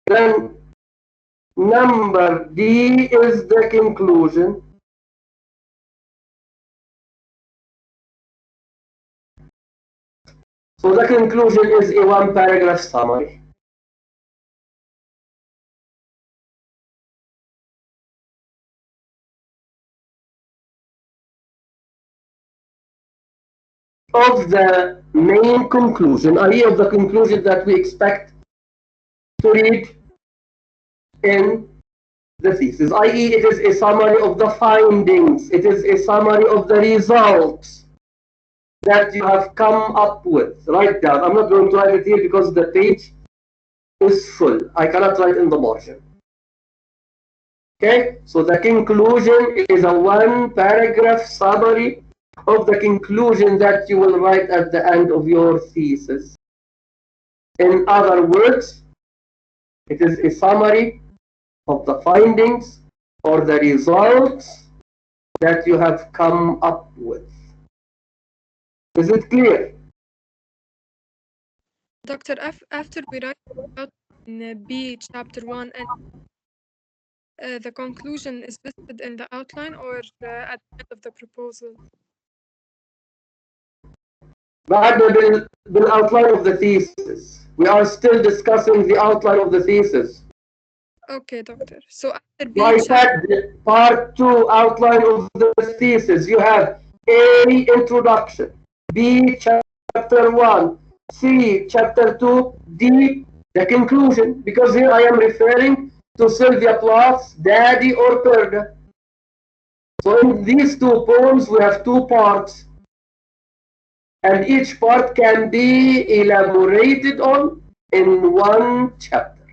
Then number D is the conclusion. So the conclusion is a one-paragraph summary. Of the main conclusion, i.e. of the conclusion that we expect to read in the thesis, i.e. it is a summary of the findings, it is a summary of the results that you have come up with. Write down. I'm not going to write it here because the page is full. I cannot write in the margin. Okay, so the conclusion is a one-paragraph summary of the conclusion that you will write at the end of your thesis. In other words, it is a summary of the findings or the results that you have come up with. Is it clear? Doctor, after we write about in B chapter 1 and the conclusion is listed in the outline or at the end of the proposal? بعد بالoutline of the thesis. We are still discussing the outline of the thesis. Okay, doctor. So after B So I chapter, said part 2 outline of the thesis. You have A, introduction, B, chapter 1, C, chapter 2, D, the conclusion, because here I am referring to Sylvia Plath's Daddy or Perda. So in these two poems we have two parts, and each part can be elaborated on in one chapter.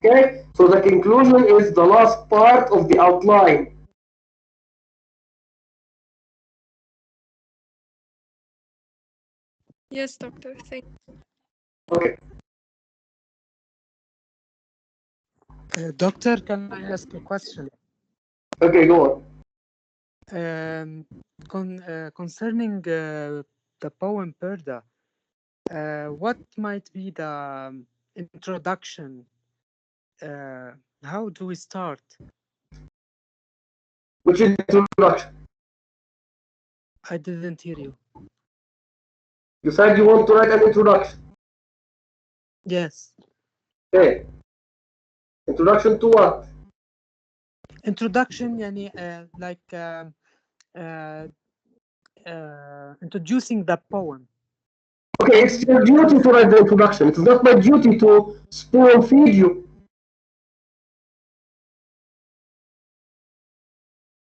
Okay, so the conclusion is the last part of the outline. yes, doctor. Thank you. Okay. Doctor, can I ask a question? Okay, go on. Concerning the poem Perda, what might be the introduction? How do we start? Which introduction? I didn't hear you. You said you want to write an introduction. Yes. Okay. Introduction to what? Introduction, يعني, introducing the poem. Okay, it's your duty to write the introduction. It's not my duty to spoon feed you.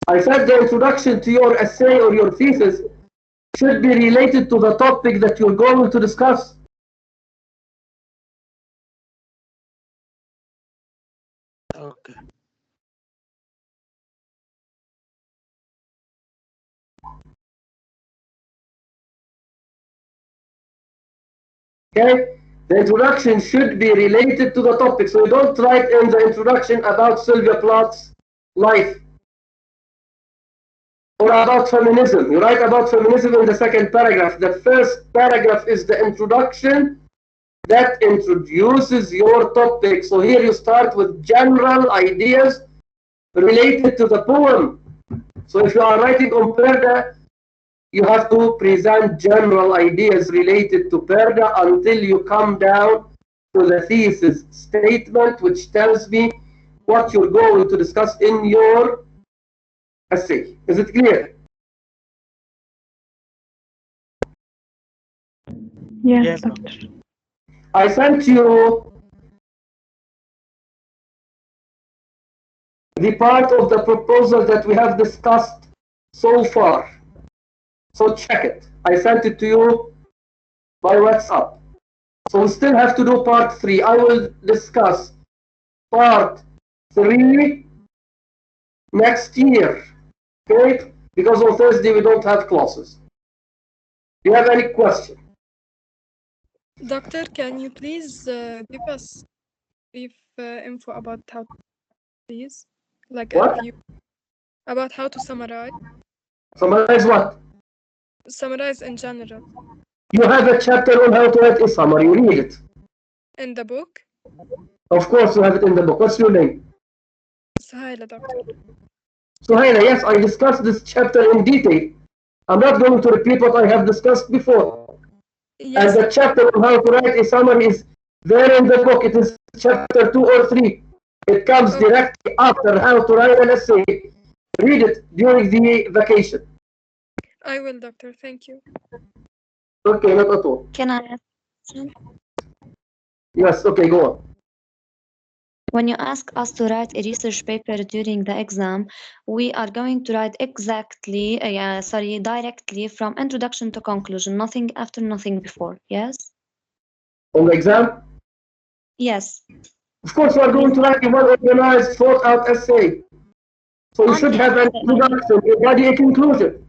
I said the introduction to your essay or your thesis should be related to the topic that you're going to discuss. Okay. Okay, the introduction should be related to the topic. So you don't write in the introduction about Sylvia Plath's life or about feminism. You write about feminism in the second paragraph. The first paragraph is the introduction, that introduces your topic. So here you start with general ideas related to the poem. So if you are writing on Perda, you have to present general ideas related to Perda until you come down to the thesis statement, which tells me what you're going to discuss in your essay. Is it clear? Yes, Yes, doctor. I sent you the part of the proposal that we have discussed so far. So check it. I sent it to you by WhatsApp. So we still have to do part 3. I will discuss part 3 next year. Okay? Because on Thursday we don't have classes. Do you have any question? Doctor, can you please give us brief info about how to, please? Like a What? review about how to summarize. Summarize what? Summarize in general. You have a chapter on how to write a summary. Read it. In the book? Of course you have it in the book. What's your name? Suhaila, doctor. Suhaila, yes, I discussed this chapter in detail. I'm not going to repeat what I have discussed before. Yes. And the chapter on how to write a summary is there in the book. It is chapter 2 or 3. It comes directly after how to write an essay. Read it during the vacation. I will, doctor. Thank you. Okay, not at all. Can I ask a question? Yes, okay, go on. When you ask us to write a research paper during the exam, we are going to write exactly, directly from introduction to conclusion, nothing after, nothing before. Yes? On the exam? Yes. Of course, you are going to write a well-organized, thought-out essay. So you should have an introduction, a body, a conclusion.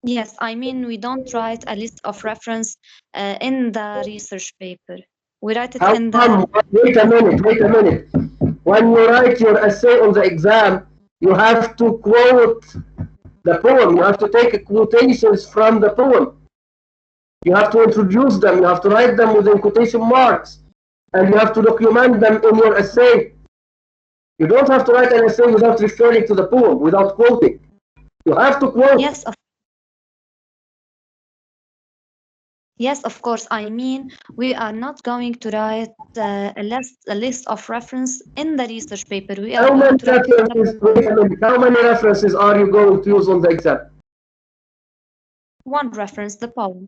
Yes, I mean, we don't write a list of reference in the research paper. We write it How in come? the... Wait a minute. When you write your essay on the exam, you have to quote the poem. You have to take quotations from the poem. You have to introduce them. You have to write them within quotation marks. And you have to document them in your essay. You don't have to write an essay without referring to the poem, without quoting. You have to quote. Yes, of course. I mean, we are not going to write a list of reference in the research paper. We are How many going to write references? Wait a minute. How many references are you going to use on the exam? one reference, the poem.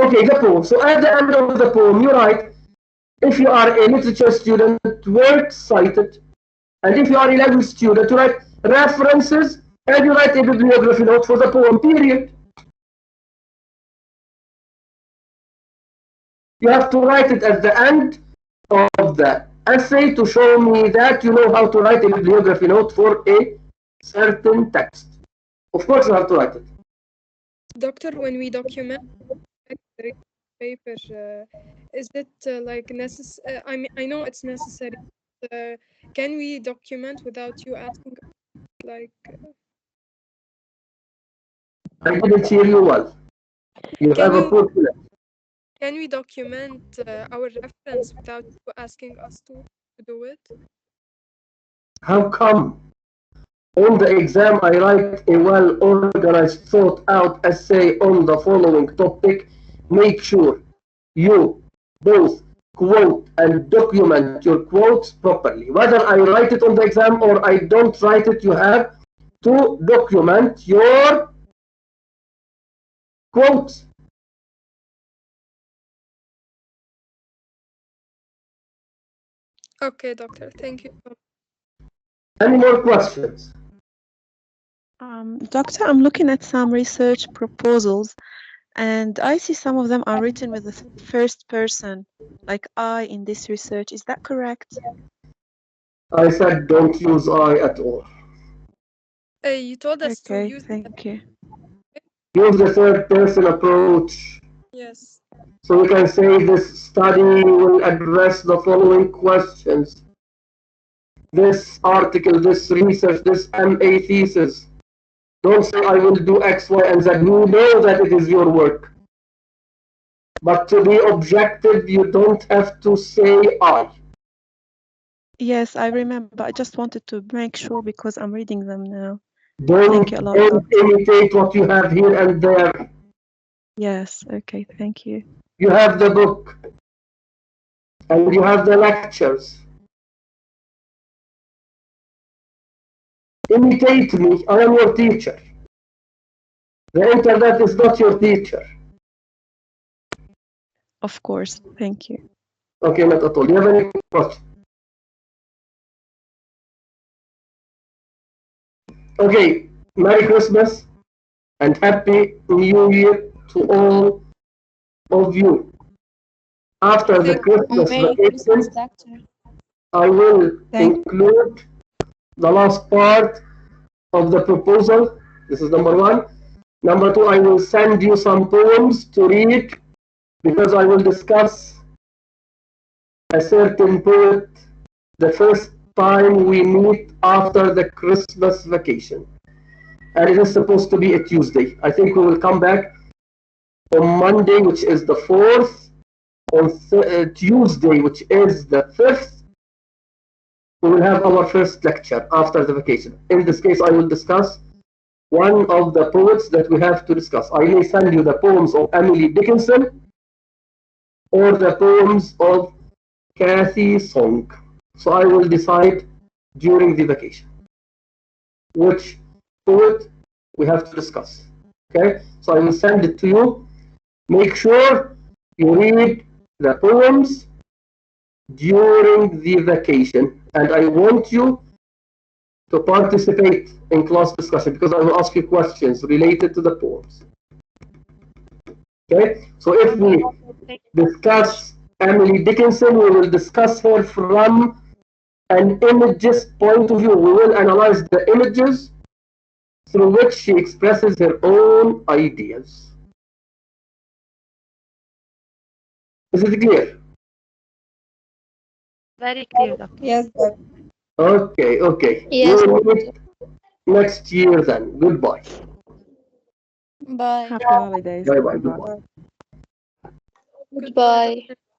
Okay, the poem. So at the end of the poem, you write, if you are a literature student, words cited. And if you are a language student, you write references and you write a bibliography note for the poem, period. You have to write it at the end of the essay to show me that you know how to write a bibliography note for a certain text. Of course you have to write it. Doctor, when we document the paper, is it like necessary? I mean, I know it's necessary. Can we document without you asking? Like, I didn't hear you well. You have a poor connection. can we document our reference without you asking us to do it? How come? On the exam, I write a well-organized, thought-out essay on the following topic. Make sure you both quote and document your quotes properly. Whether I write it on the exam or I don't write it, you have to document your quotes. Okay, doctor. Thank you. Any more questions? Doctor, I'm looking at some research proposals and I see some of them are written with the first person, like I in this research. Is that correct? I said don't use I at all. You told us to use. Thank you. Use the third person approach. Yes. So you can say this study will address the following questions. This article, this research, this MA thesis. Don't say I will do X, Y, and Z. You know that it is your work. But to be objective, you don't have to say I. Yes, I remember. I just wanted to make sure because I'm reading them now. Don't Thank you a lot, Doctor. imitate what you have here and there. Yes, okay, thank you. You have the book and you have the lectures. Imitate me. I am your teacher. The internet is not your teacher. Of course, thank you. Okay, not at all. You have any question? Okay, Merry Christmas and Happy New Year to all of you. After the Christmas Merry Christmas, vacation, Doctor. I will Thank include the last part of the proposal. This is number one. Number two, I will send you some poems to read because I will discuss a certain poet the first time we meet after the Christmas vacation. And it is supposed to be a Tuesday. I think we will come back on Monday, which is the 4th, on Tuesday, which is the 5th. We will have our first lecture after the vacation. In this case, I will discuss one of the poets that we have to discuss. I may send you the poems of Emily Dickinson or the poems of Cathy Song. So I will decide during the vacation which poet we have to discuss. Okay, so I will send it to you. Make sure you read the poems during the vacation, and I want you to participate in class discussion because I will ask you questions related to the poems. Okay, so if we discuss Emily Dickinson, we will discuss her from an imagist point of view. We will analyze the images through which she expresses her own ideas. Is it clear? Very clear, Doctor. Yes, Doctor. Okay, okay. Yes, We will meet next year then. Goodbye. Bye. Happy holidays. Bye bye. Goodbye. Goodbye. Goodbye, goodbye. Doctor.